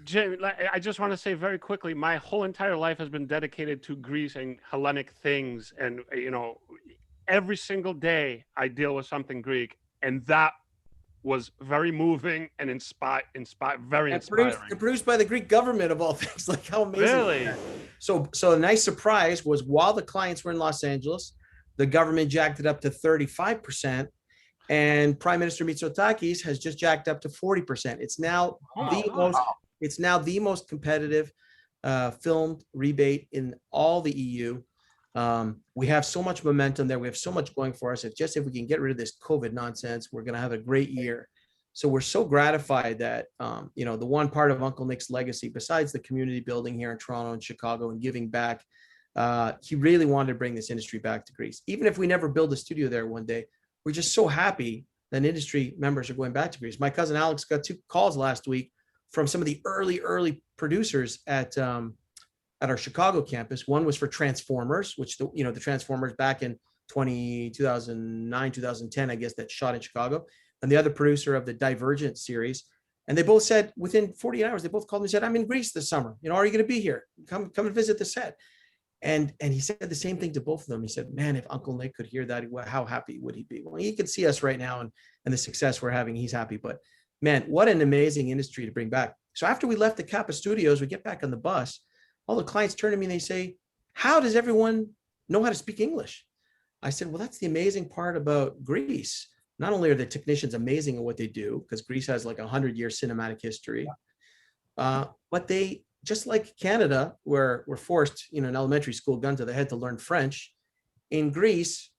Jim, I just want to say very quickly, my whole entire life has been dedicated to Greece and Hellenic things. And, every single day I deal with something Greek. And that was very moving and very inspiring. And produced by the Greek government of all things. Like, how amazing. Really? So a nice surprise was while the clients were in Los Angeles, the government jacked it up to 35%. And Prime Minister Mitsotakis has just jacked up to 40%. It's now the most competitive filmed rebate in all the EU. We have so much momentum there. We have so much going for us. If we can get rid of this COVID nonsense, we're going to have a great year. So we're so gratified that, the one part of Uncle Nick's legacy, besides the community building here in Toronto and Chicago and giving back, he really wanted to bring this industry back to Greece. Even if we never build a studio there one day, we're just so happy that industry members are going back to Greece. My cousin Alex got 2 calls last week from some of the early producers at our Chicago campus. One was for Transformers, which the Transformers back in 2009, 2010, I guess, that shot in Chicago, and the other producer of the Divergent series. And they both said within 48 hours, they both called me and said, "I'm in Greece this summer. Are you going to be here? Come and visit the set." And he said the same thing to both of them. He said, "Man, if Uncle Nick could hear that, how happy would he be?" Well, he could see us right now and the success we're having. He's happy. But man, what an amazing industry to bring back. So after we left the Kappa studios, we get back on the bus. All the clients turn to me and they say, "How does everyone know how to speak English?" I said, well, that's the amazing part about Greece. Not only are the technicians amazing at what they do, because Greece has like 100-year cinematic history, but they, just like Canada, where we're forced, in elementary school, gun to the head to learn French. In Greece,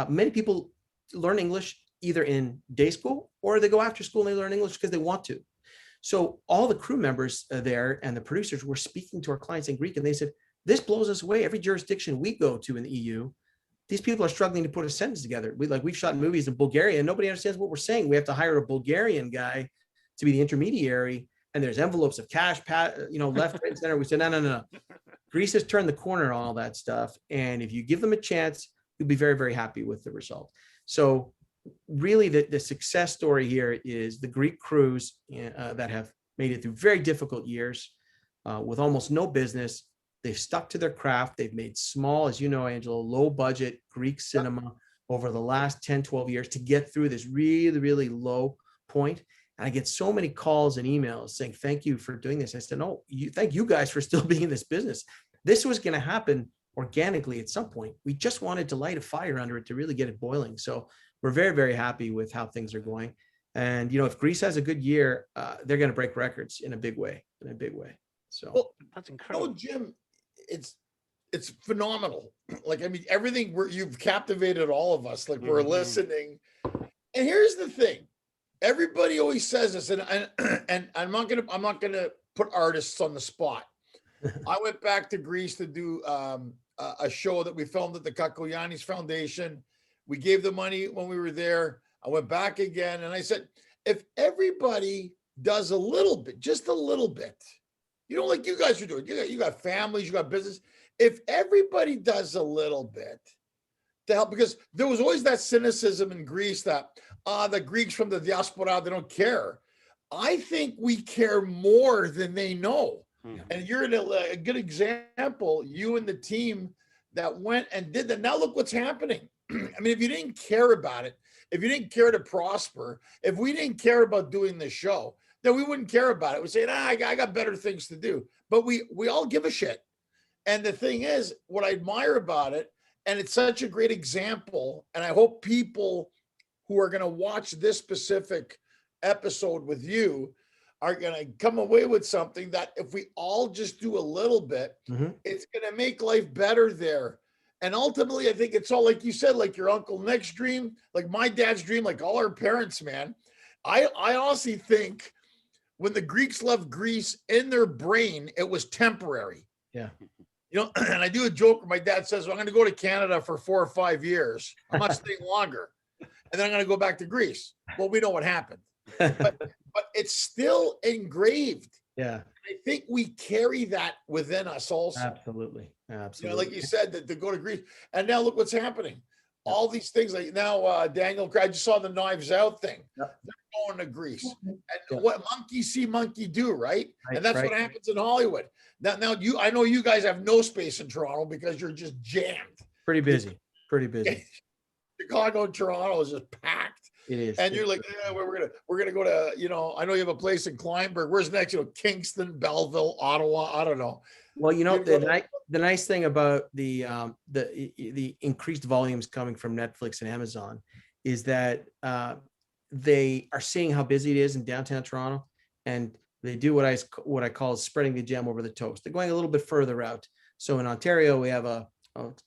many people learn English either in day school or they go after school and they learn English because they want to. So all the crew members there and the producers were speaking to our clients in Greek, and they said, this blows us away. Every jurisdiction we go to in the EU, these people are struggling to put a sentence together. We've shot movies in Bulgaria and nobody understands what we're saying. We have to hire a Bulgarian guy to be the intermediary, and there's envelopes of cash, left, right, and center. We said, no. Greece has turned the corner on all that stuff. And if you give them a chance, you'll be very, very happy with the result. So really the success story here is the Greek crews that have made it through very difficult years with almost no business. They've stuck to their craft. They've made small, as you know, Angelo, low budget Greek cinema over the last 10, 12 years to get through this really, really low point. And I get so many calls and emails saying, thank you for doing this. I said, no, thank you guys for still being in this business. This was going to happen organically at some point. We just wanted to light a fire under it to really get it boiling. So we're very, very happy with how things are going. And, if Greece has a good year, they're going to break records in a big way, So Well, That's incredible. Jim, it's phenomenal. Like, I mean, everything you've captivated all of us. Like, we're listening. And here's the thing. Everybody always says this, and I'm not gonna put artists on the spot. I went back to Greece to do a show that we filmed at the Kakoyannis Foundation. We gave the money when we were there. I went back again, and I said, if everybody does a little bit, just a little bit, like you guys are doing, you got families, you got business. If everybody does a little bit to help, because there was always that cynicism in Greece that the Greeks from the diaspora, they don't care. I think we care more than they know. And you're a good example, you and the team that went and did that. Now look what's happening. I mean, if you didn't care about it, if you didn't care to prosper, if we didn't care about doing this show, then we wouldn't care about it. We'd say, I got better things to do. But we all give a shit. And the thing is, what I admire about it, and it's such a great example, and I hope people who are going to watch this specific episode with you are going to come away with something that if we all just do a little bit, it's going to make life better there. And ultimately, I think it's all, like you said, like your Uncle Nick's dream, like my dad's dream, like all our parents, man. I honestly think when the Greeks left Greece, in their brain, it was temporary. Yeah. And I do a joke where my dad says, well, I'm going to go to Canada for 4 or 5 years. I'm not staying longer. And then I'm going to go back to Greece. Well, we know what happened. But it's still engraved. Yeah. I think we carry that within us also. Absolutely. Like you said, that to go to Greece. And now look what's happening. All these things, like now, Daniel, I just saw the Knives Out thing. They're going to Greece. And what monkey see, monkey do, right? And that's what happens in Hollywood. Now I know you guys have no space in Toronto because you're just jammed. Pretty busy. Chicago and Toronto is just packed. It is. And you're like, yeah, we're gonna go to, I know you have a place in Kleinburg. Where's next? Kingston, Belleville, Ottawa. I don't know. Well, the nice thing about the increased volumes coming from Netflix and Amazon is that they are seeing how busy it is in downtown Toronto, and they do what I call spreading the jam over the toast. They're going a little bit further out. So in Ontario, we have a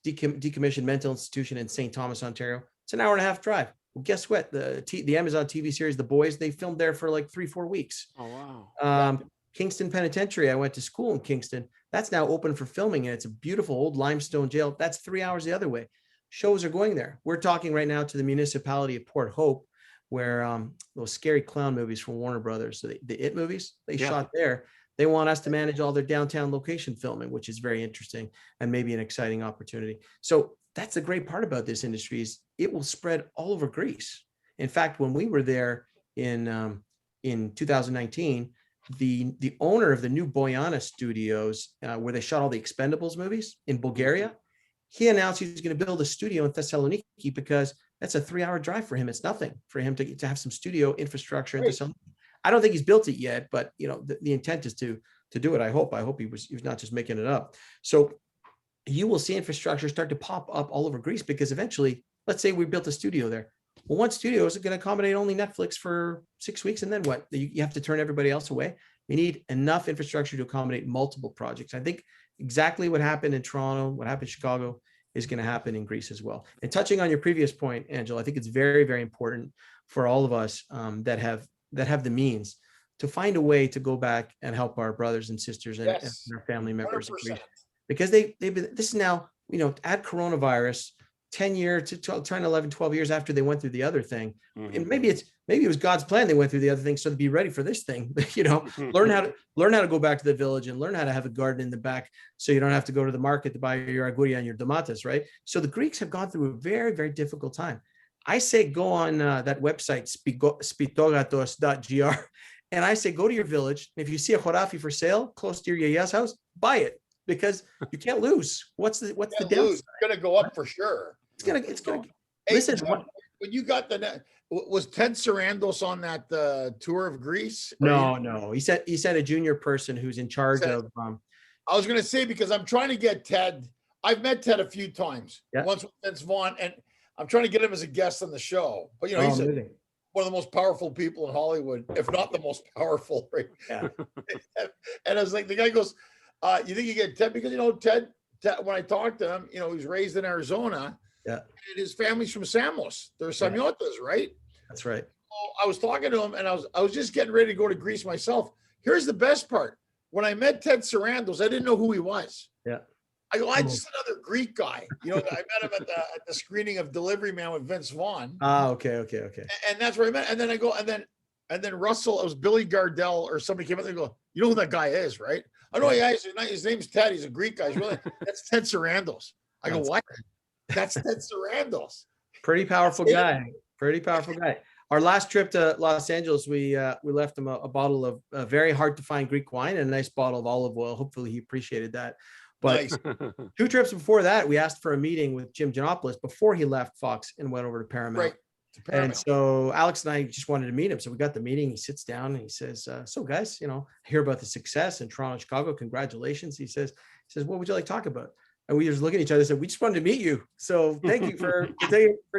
decommissioned mental institution in St. Thomas, Ontario. It's an 1.5-hour drive. Well, guess what? The Amazon TV series, The Boys, they filmed there for like 3-4 weeks. Oh, wow. Kingston Penitentiary, I went to school in Kingston. That's now open for filming, and it's a beautiful old limestone jail. That's 3 hours the other way. Shows are going there. We're talking right now to the municipality of Port Hope, where those scary clown movies from Warner Brothers, so the It movies, they shot there. They want us to manage all their downtown location filming, which is very interesting and maybe an exciting opportunity. So that's the great part about this industry is it will spread all over Greece. In fact, when we were there in 2019, the owner of the new Boyana Studios, where they shot all the Expendables movies in Bulgaria, he announced he was going to build a studio in Thessaloniki because that's a 3-hour drive for him. It's nothing for him to have some studio infrastructure in Thessaloniki. I don't think he's built it yet, but the intent is to do it. I hope he was not just making it up. So you will see infrastructure start to pop up all over Greece because eventually let's say we built a studio there. Well, one studio is going to accommodate only Netflix for 6 weeks. And then what? You have to turn everybody else away. You need enough infrastructure to accommodate multiple projects. I think exactly what happened in Toronto, what happened in Chicago is going to happen in Greece as well. And touching on your previous point, Angela, I think it's very, very important for all of us that have the means to find a way to go back and help our brothers and sisters and our family members in Greece. Because they've been, this is now, add coronavirus, 10 years to 10, 11, 12 years after they went through the other thing. And maybe it was God's plan. They went through the other thing. So to be ready for this thing, learn how to go back to the village and learn how to have a garden in the back. So you don't have to go to the market to buy your aguria and your tomatas, right? So the Greeks have gone through a very, very difficult time. I say, go on that website, spitogatos.gr. And I say, go to your village. If you see a horafi for sale close to your yaya's house, buy it, because you can't lose. What's the downside? It's going to go up for sure. It's gonna. Hey, listen, John, when you got was Ted Sarandos on that tour of Greece? No. He said a junior person who's in charge of. I was going to say, because I'm trying to get Ted. I've met Ted a few times. Yeah. Once with Vince Vaughn, and I'm trying to get him as a guest on the show. But he's one of the most powerful people in Hollywood, if not the most powerful. Right? Yeah. And I was like, the guy goes, "You think you get Ted?" Because Ted, when I talked to him, he was raised in Arizona. Yeah. And his family's from Samos. They're Samiotas, right? That's right. So I was talking to him, and I was just getting ready to go to Greece myself. Here's the best part. When I met Ted Sarandos, I didn't know who he was. Yeah. I go, I just another Greek guy. I met him at the screening of Delivery Man with Vince Vaughn. Okay. And that's where I met. And then I go, and then Russell, it was Billy Gardell or somebody came up and they go, "You know who that guy is, right?" I know, yeah, his name's Ted. He's a Greek guy. That's Ted Sarandos. I go, what? That's Ted Sarandos. Pretty powerful guy. Our last trip to Los Angeles, we left him a bottle of very hard to find Greek wine and a nice bottle of olive oil. Hopefully he appreciated that. But Nice. 2 trips before that, we asked for a meeting with Jim Mirkopoulos before he left Fox and went over to Paramount. Right. To Paramount. And so Alex and I just wanted to meet him. So we got the meeting. He sits down and he says, "So guys, I hear about the success in Toronto, Chicago. Congratulations." He says, "What would you like to talk about?" And we just look at each other and said, "We just wanted to meet you. So thank you for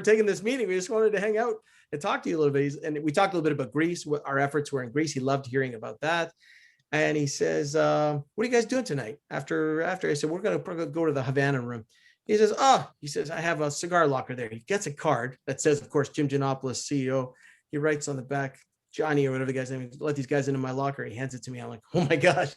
taking this meeting. We just wanted to hang out and talk to you a little bit." And we talked a little bit about Greece, what our efforts were in Greece. He loved hearing about that. And he says, "What are you guys doing tonight?" After I said, "We're going to go to the Havana room." He says, "I have a cigar locker there." He gets a card that says, of course, Jim Mirkopoulos, CEO. He writes on the back, Johnny or whatever the guy's name is, "Let these guys into my locker." He hands it to me. I'm like, oh my gosh.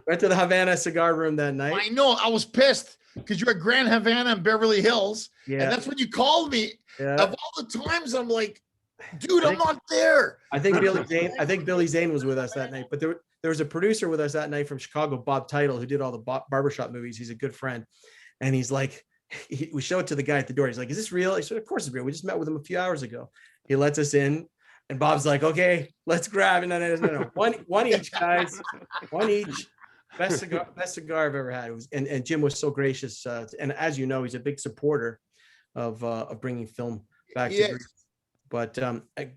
Went to the Havana cigar room that night. I know. I was pissed because you're at Grand Havana in Beverly Hills. Yeah. And that's when you called me. Yeah. Of all the times, I'm like, dude, I'm not there. I think Billy Zane was with us that night, but there was a producer with us that night from Chicago, Bob Title, who did all the barbershop movies. He's a good friend. And he's like, we show it to the guy at the door. He's like, "Is this real?" I said, "Of course it's real. We just met with him a few hours ago." He lets us in, and Bob's like, "Okay, let's grab." And no. One each, guys. One each. Best cigar I've ever had. It was, and Jim was so gracious. And as you know, he's a big supporter of bringing film back to Greece. But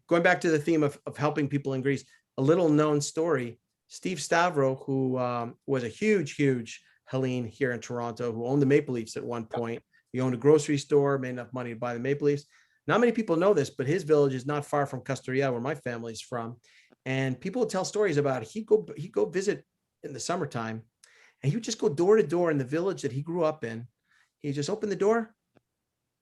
going back to the theme of helping people in Greece, a little known story, Steve Stavro, who was a huge Helene here in Toronto, who owned the Maple Leafs at one point. He owned a grocery store, made enough money to buy the Maple Leafs. Not many people know this, but his village is not far from Castoria, where my family's from. And people would tell stories about he'd go visit in the summertime, and he would just go door to door in the village that he grew up in. He'd just open the door.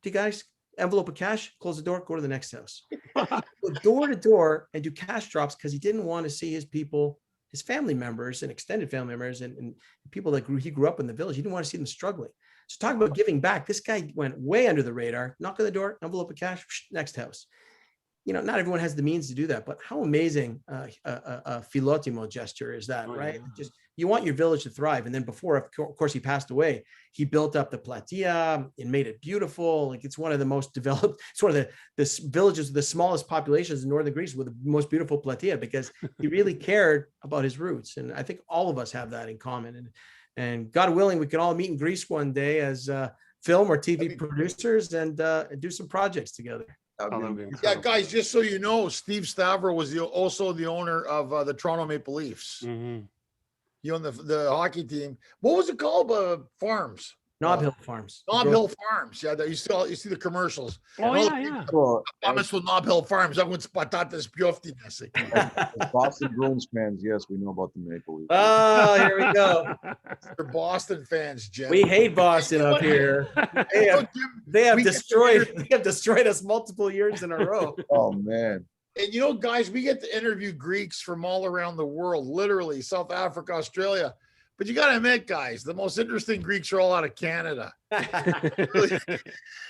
"Do you guys, envelope of cash, close the door, go to the next house." Go door to door and do cash drops because he didn't want to see his people, his family members and extended family members and people that he grew up in the village. He didn't want to see them struggling. So talk about giving back. This guy went way under the radar, knock on the door, envelope of cash, next house. Not everyone has the means to do that, but how amazing a filotimo gesture is that, right? Yeah. Just, you want your village to thrive. And then before, of course, he passed away, he built up the platia and made it beautiful. Like, it's one of the most developed, it's one of the villages with the smallest populations in northern Greece with the most beautiful platia, because he really cared about his roots. And I think all of us have that in common. And God willing, we can all meet in Greece one day as film or TV producers and do some projects together. Yeah, guys, just so you know, Steve Stavro was also the owner of the Toronto Maple Leafs. Mm-hmm. He owned the hockey team. What was it called? Farms. Nob Hill Farms. Nob Hill Farms. Yeah, you see the commercials. Oh, And all yeah, the yeah. So, Thomas with Nob Hill Farms. Everyone's patatas pioftinas. as Boston Bruins fans, yes, we know about the Maple Leafs. Oh, here we go. They're Boston fans, Jim. We hate Boston up here. They You know, have, Jim, they have we get to destroyed us multiple years in a row. Oh man, And you know, guys, we get to interview Greeks from all around the world, literally South Africa, Australia. But you got to admit, guys, the most interesting Greeks are all out of Canada. Really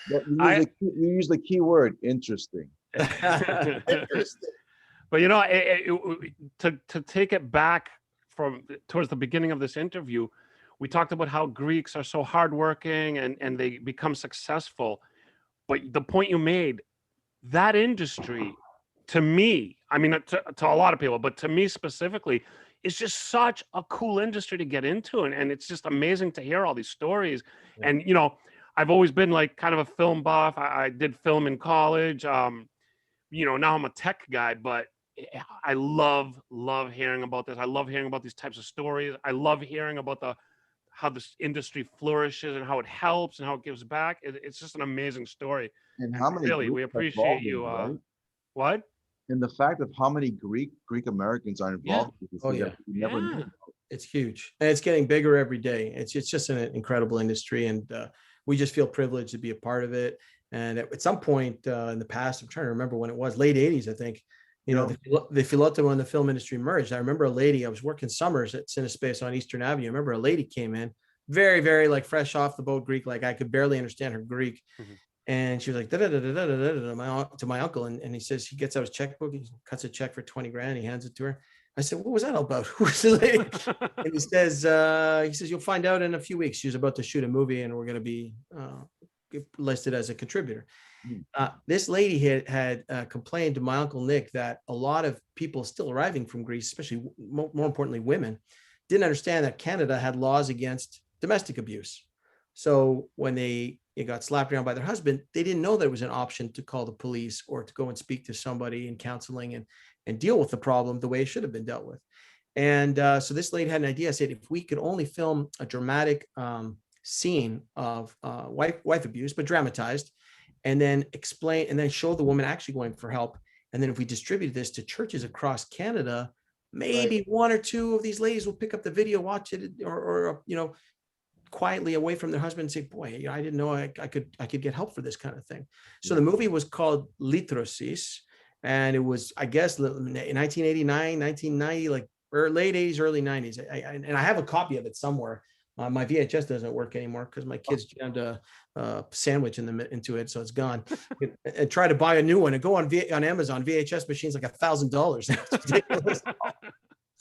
but you use the key word interesting. interesting. But to take it back from towards the beginning of this interview, we talked about how Greeks are so hardworking and they become successful. But the point you made, that industry, to me, I mean, to a lot of people, but to me specifically, it's just such a cool industry to get into. And it's just amazing to hear all these stories. Yeah. And, I've always been like kind of a film buff. I did film in college. Now I'm a tech guy, but I love hearing about this. I love hearing about these types of stories. I love hearing about how this industry flourishes and how it helps and how it gives back. It's just an amazing story. And how many Really, Greeks we are appreciate involved in you. it, right? What? And the fact of how many Greek Americans are involved with this Oh, thing yeah. that we never Yeah. knew. It's huge, and it's getting bigger every day. It's just an incredible industry, and we just feel privileged to be a part of it. And at some point in the past, I'm trying to remember when it was, late 80s, I think, the Filotto and the film industry merged. I remember a lady, I was working summers at Cinespace on Eastern Avenue. I remember a lady came in, very, very like fresh off the boat Greek, like I could barely understand her Greek. Mhm. And she was like, da, da, da, da, da, da, da, to my uncle. And he says, he gets out his checkbook, he cuts a check for 20 grand, he hands it to her. I said, what was that all about? Who was the lady? And he says, you'll find out in a few weeks. She was about to shoot a movie and we're going to be listed as a contributor. This lady had complained to my uncle Nick that a lot of people still arriving from Greece, especially more importantly, women, didn't understand that Canada had laws against domestic abuse. So when they got slapped around by their husband, they didn't know there was an option to call the police or to go and speak to somebody in counseling and deal with the problem the way it should have been dealt with. And so this lady had an idea. I said, if we could only film a dramatic scene of wife abuse, but dramatized, and then explain and then show the woman actually going for help. And then if we distribute this to churches across Canada, maybe one or two of these ladies will pick up the video, watch it, or quietly away from their husband and say, boy, I didn't know I could get help for this kind of thing. So the movie was called Litrosis, and it was, I guess, in 1989, 1990, like late 80s, early 90s. And I have a copy of it somewhere. My VHS doesn't work anymore because my kids jammed a sandwich into it, so it's gone. And try to buy a new one and go on Amazon. VHS machines like $1,000. It's ridiculous.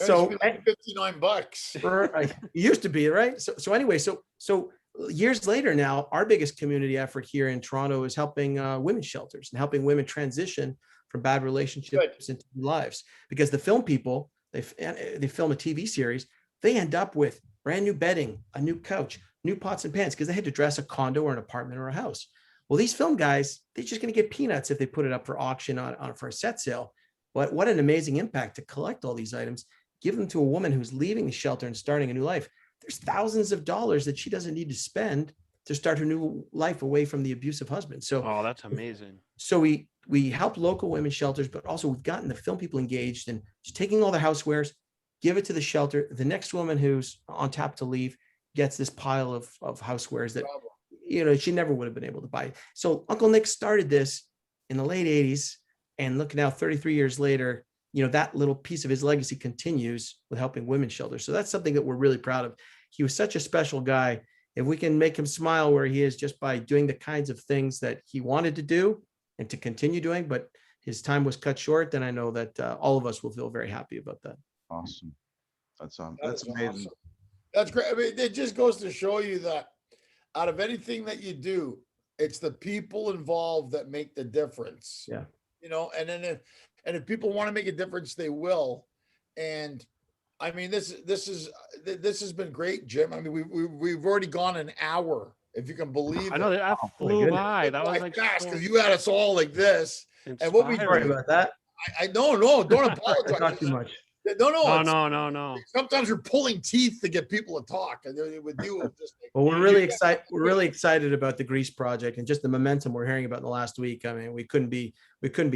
So like $59. It used to be, right? So anyway, so years later now, our biggest community effort here in Toronto is helping women's shelters and helping women transition from bad relationships into new lives. Because the film people, they film a TV series, they end up with brand new bedding, a new couch, new pots and pans, because they had to dress a condo or an apartment or a house. Well, these film guys, they're just going to get peanuts if they put it up for auction for a set sale. But what an amazing impact to collect all these items, give them to a woman who's leaving the shelter and starting a new life. There's thousands of dollars that she doesn't need to spend to start her new life away from the abusive husband. So, oh, that's amazing. So we help local women's shelters, but also we've gotten the film people engaged in just taking all their housewares, give it to the shelter. The next woman who's on tap to leave gets this pile of housewares that, she never would have been able to buy. So Uncle Nick started this in the late 80s, and look now, 33 years later, that little piece of his legacy continues with helping women's shelters. So that's something that we're really proud of. He was such a special guy. If we can make him smile where he is just by doing the kinds of things that he wanted to do and to continue doing, but his time was cut short, then I know that all of us will feel very happy about that. Awesome. That's amazing. Awesome. That's great. I mean, it just goes to show you that out of anything that you do, it's the people involved that make the difference. Yeah. And then if people want to make a difference, they will. And I mean, this has been great, Jim. I mean, we've already gone an hour, if you can believe it. I know that flew by. That was like fast because you had us all like this. Inspiring. And what we Sorry about that. I don't apologize. Not too much. No. Sometimes you're pulling teeth to get people to talk. And with you, it's just like, Well, we're really excited. We're really excited about the Greece project and just the momentum we're hearing about in the last week. I mean, we couldn't be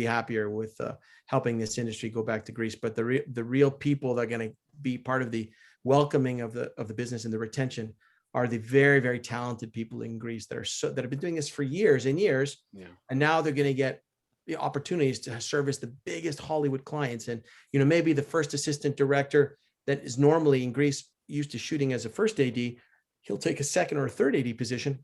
happier with helping this industry go back to Greece. But the real people that are going to be part of the welcoming of the business and the retention are the very, very talented people in Greece that have been doing this for years and years. Yeah. And now they're going to get the opportunities to service the biggest Hollywood clients. And, maybe the first assistant director that is normally in Greece used to shooting as a first AD, he'll take a second or a third AD position,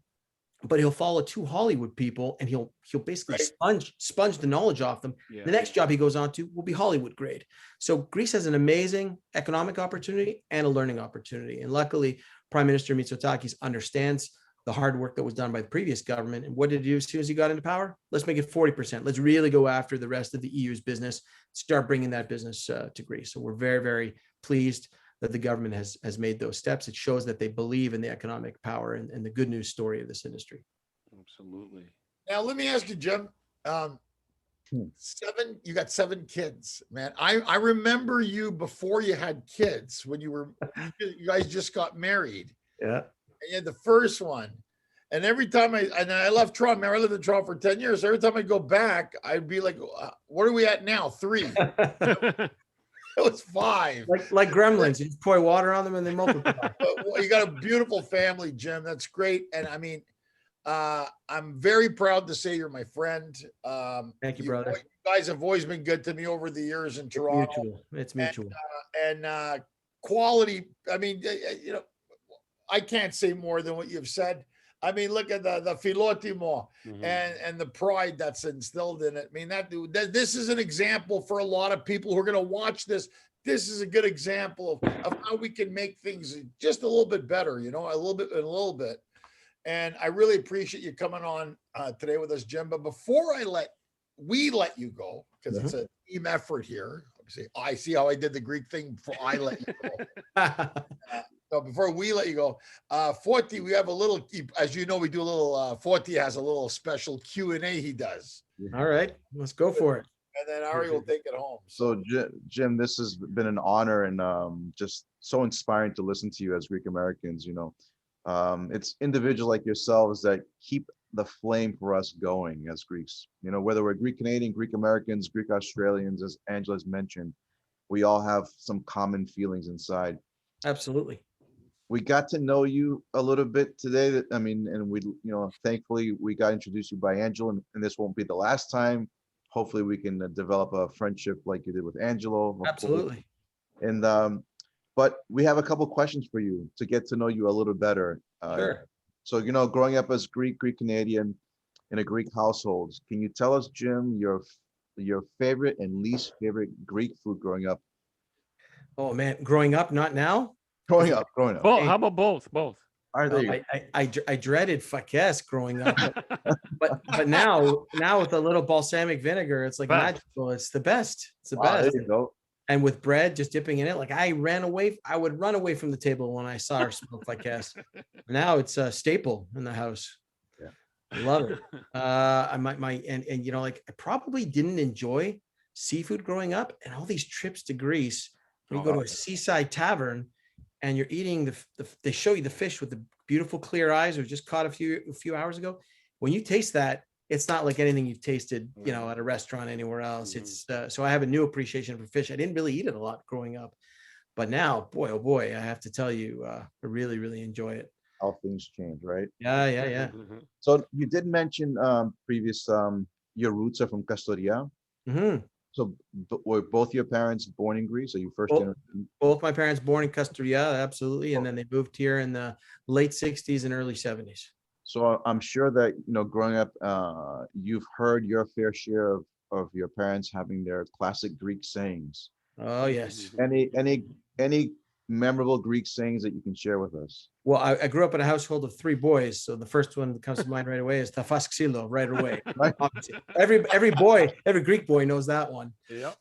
but he'll follow two Hollywood people and he'll basically sponge the knowledge off them. Yeah. The next job he goes on to will be Hollywood grade. So Greece has an amazing economic opportunity and a learning opportunity. And luckily, Prime Minister Mitsotakis understands the hard work that was done by the previous government. And what did he do as soon as he got into power? Let's make it 40%. Let's really go after the rest of the EU's business, start bringing that business to Greece. So we're very, very pleased that the government has made those steps. It shows that they believe in the economic power and the good news story of this industry. Absolutely. Now, let me ask you, Jim. You got 7 kids, man. I remember you before you had kids when you guys just got married. Yeah. And you had the first one. And every time I left Toronto, I lived in Toronto for 10 years. Every time I go back, I'd be like, what are we at now? 3. It was 5. Like gremlins, you just pour water on them and they multiply. You got a beautiful family, Jim. That's great. And I mean, I'm very proud to say you're my friend. Thank you, brother. You guys have always been good to me over the years in Toronto. It's mutual. And quality. I mean, I can't say more than what you've said. I mean, look at the Philotimo and the pride that's instilled in it. I mean, this is an example for a lot of people who are going to watch this. This is a good example of how we can make things just a little bit better, a little bit. And I really appreciate you coming on today with us, Jim. But before we let you go, because it's a team effort here. I see how I did the Greek thing before I let you go. So before we let you go, Forti, we have a little, as you know, we do a little, Forti has a little special Q&A he does. All right, let's go for it. And then Ari will take it home. So Jim, this has been an honor and just so inspiring to listen to you as Greek Americans. It's individuals like yourselves that keep the flame for us going as Greeks. Whether we're Greek Canadian, Greek Americans, Greek Australians, as Angela's mentioned, we all have some common feelings inside. Absolutely. We got to know you a little bit today. And we, thankfully we got introduced to you by Angelo, and this won't be the last time. Hopefully we can develop a friendship like you did with Angelo. Absolutely. And but we have a couple questions for you to get to know you a little better. Sure. So, growing up as Greek Canadian in a Greek household, can you tell us, Jim, your favorite and least favorite Greek food growing up? Oh man, growing up, not now. Growing up. Well, how about both? Both. I dreaded fakes growing up, but now with a little balsamic vinegar, it's like magical. It's the best. It's the best. There you go. And with bread, just dipping in it, like I would run away from the table when I saw her smoke fakes. Now it's a staple in the house. Yeah, love it. I probably didn't enjoy seafood growing up, and all these trips to Greece, when you go to a seaside tavern. And you're eating they show you the fish with the beautiful clear eyes we just caught a few hours ago. When you taste that, it's not like anything you've tasted, at a restaurant anywhere else. It's so I have a new appreciation for fish. I didn't really eat it a lot growing up, but now, boy, oh boy, I have to tell you, I really, really enjoy it. How things change, right? Yeah. So you did mention your roots are from Kastoria. So were both your parents born in Greece? Are you first generation? Both my parents born in Kastoria, absolutely. And then they moved here in the late 60s and early 70s. So I'm sure that, growing up, you've heard your fair share of your parents having their classic Greek sayings. Oh, yes. Any memorable Greek sayings that you can share with us? Well, I grew up in a household of 3 boys. So the first one that comes to mind right away is Tafas Xilo, right away. Every Greek boy knows that one. Yeah.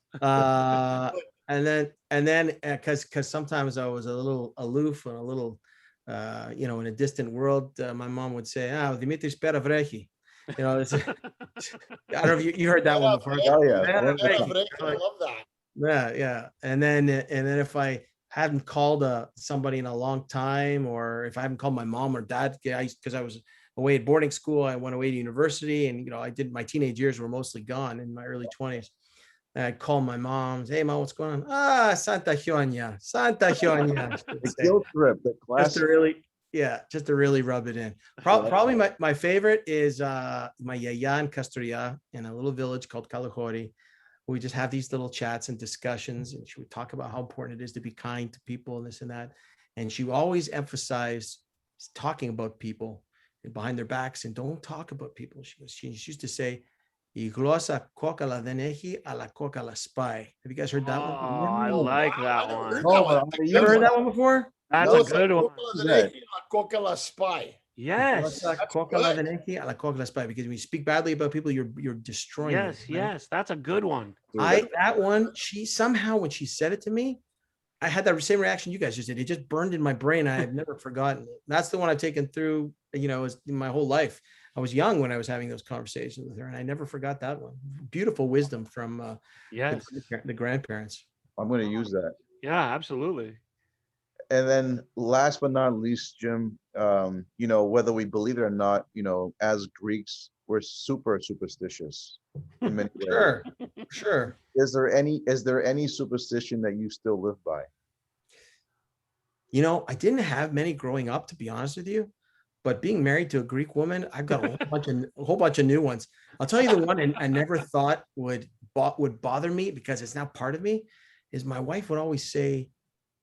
And then because sometimes I was a little aloof and a little, in a distant world, my mom would say, Dimitris pera vrechi. I don't know if you heard that one before. Oh, yeah. I love that. Yeah. And then if I hadn't called somebody in a long time, or if I haven't called my mom or dad, because I was away at boarding school, I went away to university, and I did my teenage years were mostly gone in my early 20s. And I'd call my mom, hey mom, what's going on? Santa Jonia, Santa Jonia. The guilt trip, the classic. Just to really rub it in. Probably my favorite is my yaya in Castoria, in a little village called Calahori. We just have these little chats and discussions, and she would talk about how important it is to be kind to people and this and that. And she always emphasized talking about people behind their backs, and don't talk about people. She used to say, "Y glosa coca la deneji a la coca la spy." Have you guys heard that one? Oh, I like that I never one. heard Oh, that one. you You ever heard that one before? That's No, a good one. Coca la spy. Yes. Coca la deneji a la coca la spy. Because when you speak badly about people, you're destroying them. Yes, yes. That's a good one. That one, she somehow, when she said it to me, I had that same reaction you guys just did. It just burned in my brain. I have never forgotten it. That's the one I've taken through, my whole life. I was young when I was having those conversations with her, and I never forgot that one. Beautiful wisdom from Yes. the grandparents. I'm going to use that. Yeah, absolutely. And then last but not least, Jim, whether we believe it or not, as Greeks, we're super superstitious in many ways. Sure. Is there any superstition that you still live by? I didn't have many growing up, to be honest with you, but being married to a Greek woman, I've got a whole bunch of new ones. I'll tell you the one I never thought would bother me, because it's now part of me, is my wife would always say,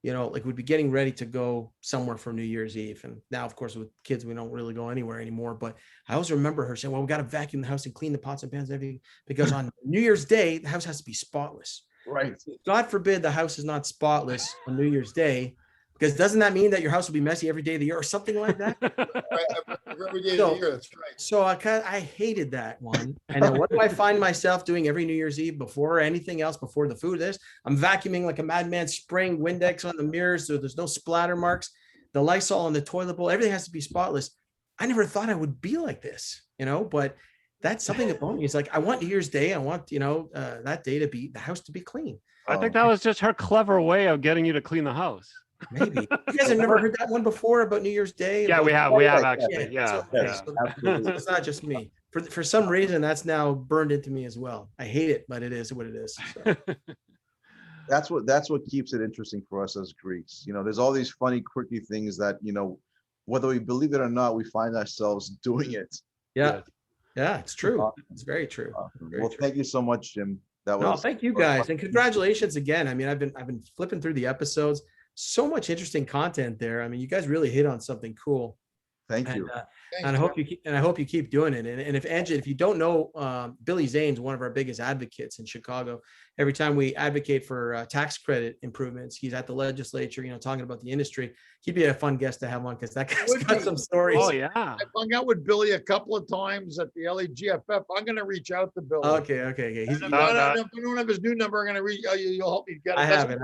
like we'd be getting ready to go somewhere for New Year's Eve. And now, of course, with kids, we don't really go anywhere anymore. But I always remember her saying, well, we got to vacuum the house and clean the pots and pans and everything, because on New Year's Day, the house has to be spotless. Right. God forbid the house is not spotless on New Year's Day, because doesn't that mean that your house will be messy every day of the year or something like that? Every day of the year, that's right. So I hated that one. And then what do I find myself doing every New Year's Eve before anything else, before the food is? I'm vacuuming like a madman, spraying Windex on the mirrors so there's no splatter marks, the Lysol on the toilet bowl, everything has to be spotless. I never thought I would be like this, but that's something about me. It's like, I want New Year's Day. I want, that day to be, the house to be clean. I think that was just her clever way of getting you to clean the house. Maybe you guys have never heard that one before about New Year's Day. Yeah, we have actually. So it's not just me. For some reason, that's now burned into me as well. I hate it, but it is what it is. So. That's what keeps it interesting for us as Greeks. There's all these funny, quirky things that whether we believe it or not, we find ourselves doing it. Yeah, it's true. It's very true. Well, thank you so much, Jim. Thank you guys, and congratulations again. I mean, I've been flipping through the episodes. So much interesting content there. I mean, you guys really hit on something cool. Thank you. And I hope you keep doing it. And if you don't know, Billy Zane's one of our biggest advocates in Chicago. Every time we advocate for tax credit improvements, he's at the legislature, talking about the industry. He'd be a fun guest to have on, because that guy's got some stories. Oh yeah. I hung out with Billy a couple of times at the LAGFF. I'm going to reach out to Billy. Okay. If I don't have his new number, I'm going to reach. You'll help me get it. I have it.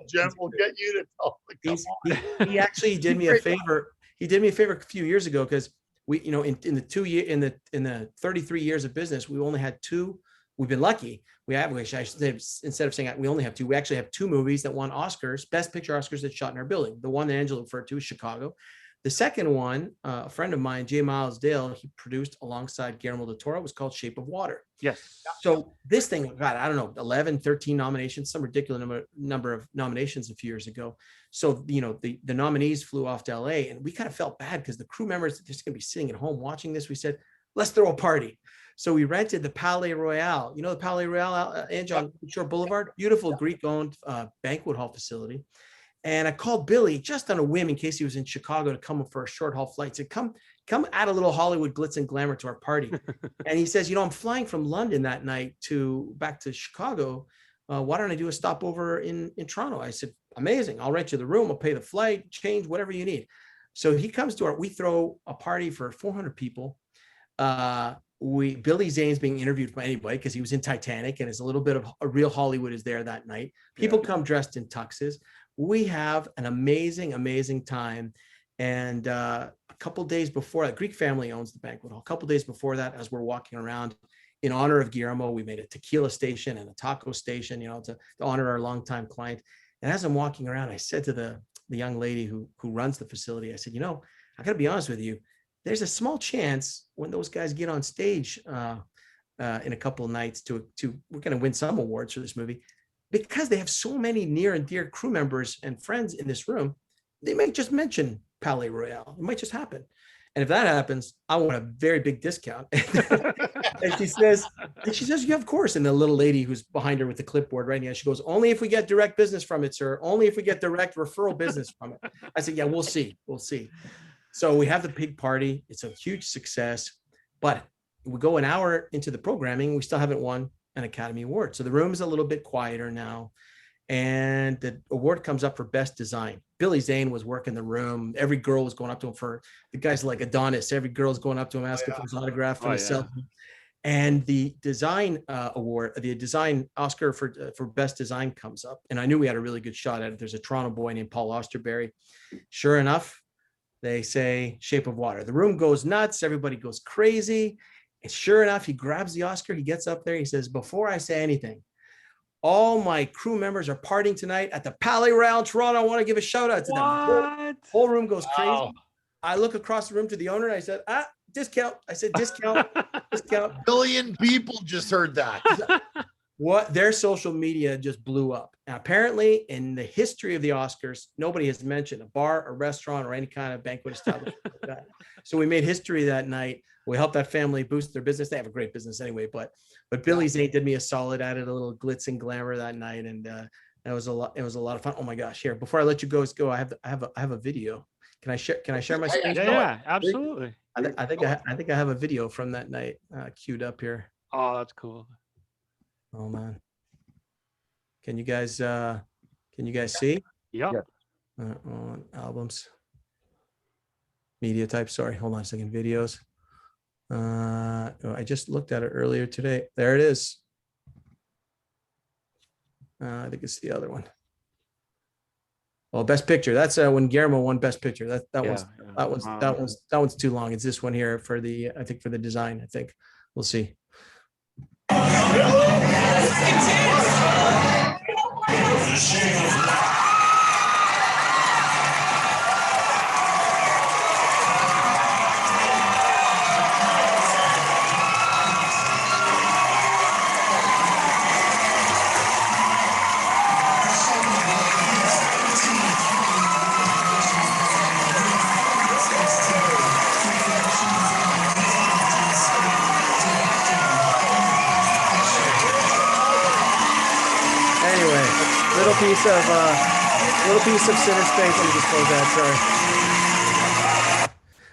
Jim, we'll get you to talk. He actually did me a favor. He did me a favor a few years ago, because we, in the 33 years of business, we only had two. We've been lucky. Instead of saying we only have two, we actually have two movies that won Oscars, Best Picture Oscars, that shot in our building. The one that Angela referred to is Chicago. The second one, a friend of mine, J. Miles Dale, he produced alongside Guillermo del Toro, was called Shape of Water. Yes. So this thing got, I don't know, 11, 13 nominations, some ridiculous number of nominations a few years ago. So, the nominees flew off to LA, and we kind of felt bad because the crew members are just going to be sitting at home watching this. We said, let's throw a party. So we rented the Palais Royale. The Palais Royale, on Shore Boulevard, beautiful Greek-owned banquet hall facility. And I called Billy just on a whim, in case he was in Chicago, to come for a short haul flight. Said, come add a little Hollywood glitz and glamour to our party. And he says, I'm flying from London that night back to Chicago. Why don't I do a stopover in Toronto? I said, amazing. I'll rent you the room. I'll pay the flight, change, whatever you need. So he comes to we throw a party for 400 people. Billy Zane's being interviewed by anybody, because he was in Titanic, and it's a little bit of a real Hollywood is there that night. People come dressed in tuxes. We have an amazing, amazing time. And a couple days before that, Greek family owns the banquet hall. A couple days before that, as we're walking around, in honor of Guillermo, we made a tequila station and a taco station, to honor our longtime client. And as I'm walking around, I said to the young lady who runs the facility, I said, I got to be honest with you. There's a small chance when those guys get on stage in a couple of nights we're going to win some awards for this movie, because they have so many near and dear crew members and friends in this room. They might just mention Palais Royale. It might just happen. And if that happens, I want a very big discount. And she says, yeah, of course. And the little lady who's behind her with the clipboard right now, she goes, only if we get direct business from it, sir. Only if we get direct referral business from it. I said, yeah, we'll see. So we have the big party. It's a huge success, but we go an hour into the programming. We still haven't won an Academy Award. So the room is a little bit quieter now. And the award comes up for best design. Billy Zane was working the room. Every girl was going up to him the guy's like Adonis. Every girl's going up to him, asking for his autograph for himself. And the design award, the design Oscar for best design comes up. And I knew we had a really good shot at it. There's a Toronto boy named Paul Osterberry. Sure enough, they say Shape of Water. The room goes nuts. Everybody goes crazy. And sure enough, he grabs the Oscar. He gets up there. He says, before I say anything, all my crew members are partying tonight at the Palais Royale in Toronto. I want to give a shout out to them. Whole room goes crazy. I look across the room to the owner and I said, discount. I said, discount. A billion people just heard that. What their social media just blew up. And apparently in the history of the Oscars, nobody has mentioned a bar, a restaurant, or any kind of banquet establishment like that. So we made history that night. We helped that family boost their business. They have a great business anyway, but Billy Zane did me a solid, added a little glitz and glamour that night. And it was a lot of fun. Oh my gosh. Here, before I let you go, I have a video. Can I share my screen? Yeah, absolutely. I think I have a video from that night queued up here. Oh, that's cool. Oh man. Can you guys see? Yeah. On albums. Media type, sorry. Hold on a second. Videos. I just looked at it earlier today. There it is. I think it's the other one. Well, best picture. That's when Guillermo won best picture. That one's too long. It's this one here for the design. I think we'll see. Little piece of Cinespace. Let me just close that.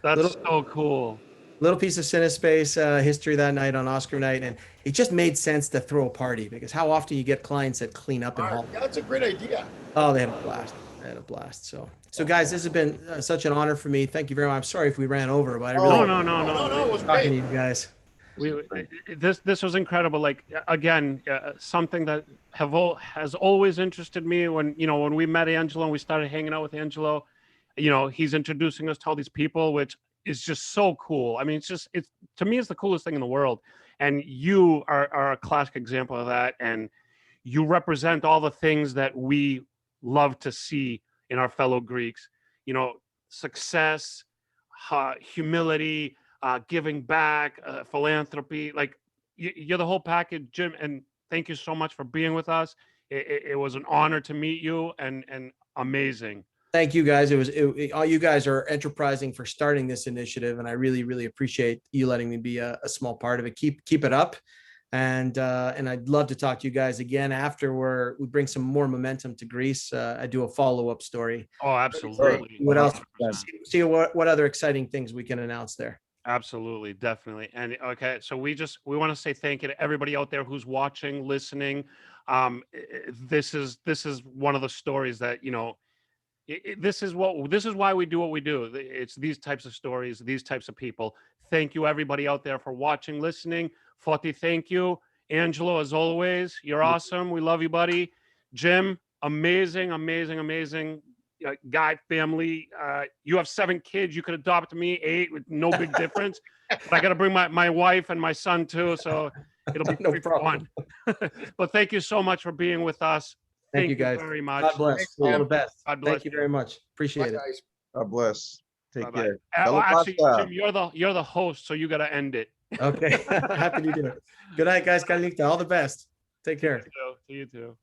Sorry. That's so cool. Little piece of Cinespace history that night on Oscar night, and it just made sense to throw a party because how often you get clients that clean up and haul. Yeah, that's a great idea. Oh, they had a blast. So guys, this has been such an honor for me. Thank you very much. I'm sorry if we ran over, but I really no. It was talking great. to you guys. This was incredible. Like again, something that has always interested me. When we met Angelo and we started hanging out with Angelo, he's introducing us to all these people, which is just so cool. I mean, it's to me, it's the coolest thing in the world. And you are a classic example of that. And you represent all the things that we love to see in our fellow Greeks. Success, humility. Giving back, philanthropy, like you're the whole package, Jim. And thank you so much for being with us. It was an honor to meet you and amazing. Thank you guys. All you guys are enterprising for starting this initiative. And I really, really appreciate you letting me be a small part of it. Keep it up. And I'd love to talk to you guys again after we bring some more momentum to Greece. I do a follow-up story. Oh, absolutely. What else? See what other exciting things we can announce there. Absolutely, definitely. And okay, so we want to say thank you to everybody out there who's watching, listening. This is one of the stories that this is why we do what we do. It's these types of stories, these types of people. Thank you, everybody out there, for watching, listening. Foti, thank you. Angelo, as always, you're awesome. We love you, buddy. Jim, amazing. Guy family, you have 7 kids. You could adopt me 8 with no big difference. But I got to bring my wife and my son too. So It'll be No free for problem. one. But thank you so much for being with us. Thank you, guys. very much. God bless. Thanks, All Jim. the best. God bless Thank you you. very much. Bye, Appreciate it. guys. God bless. Take Bye-bye. care. Well, actually, Basta. Jim, you're the host, so you got to end it. Okay. Happy to do it. Good night, guys. Carlita. All the best. Take care. To you too.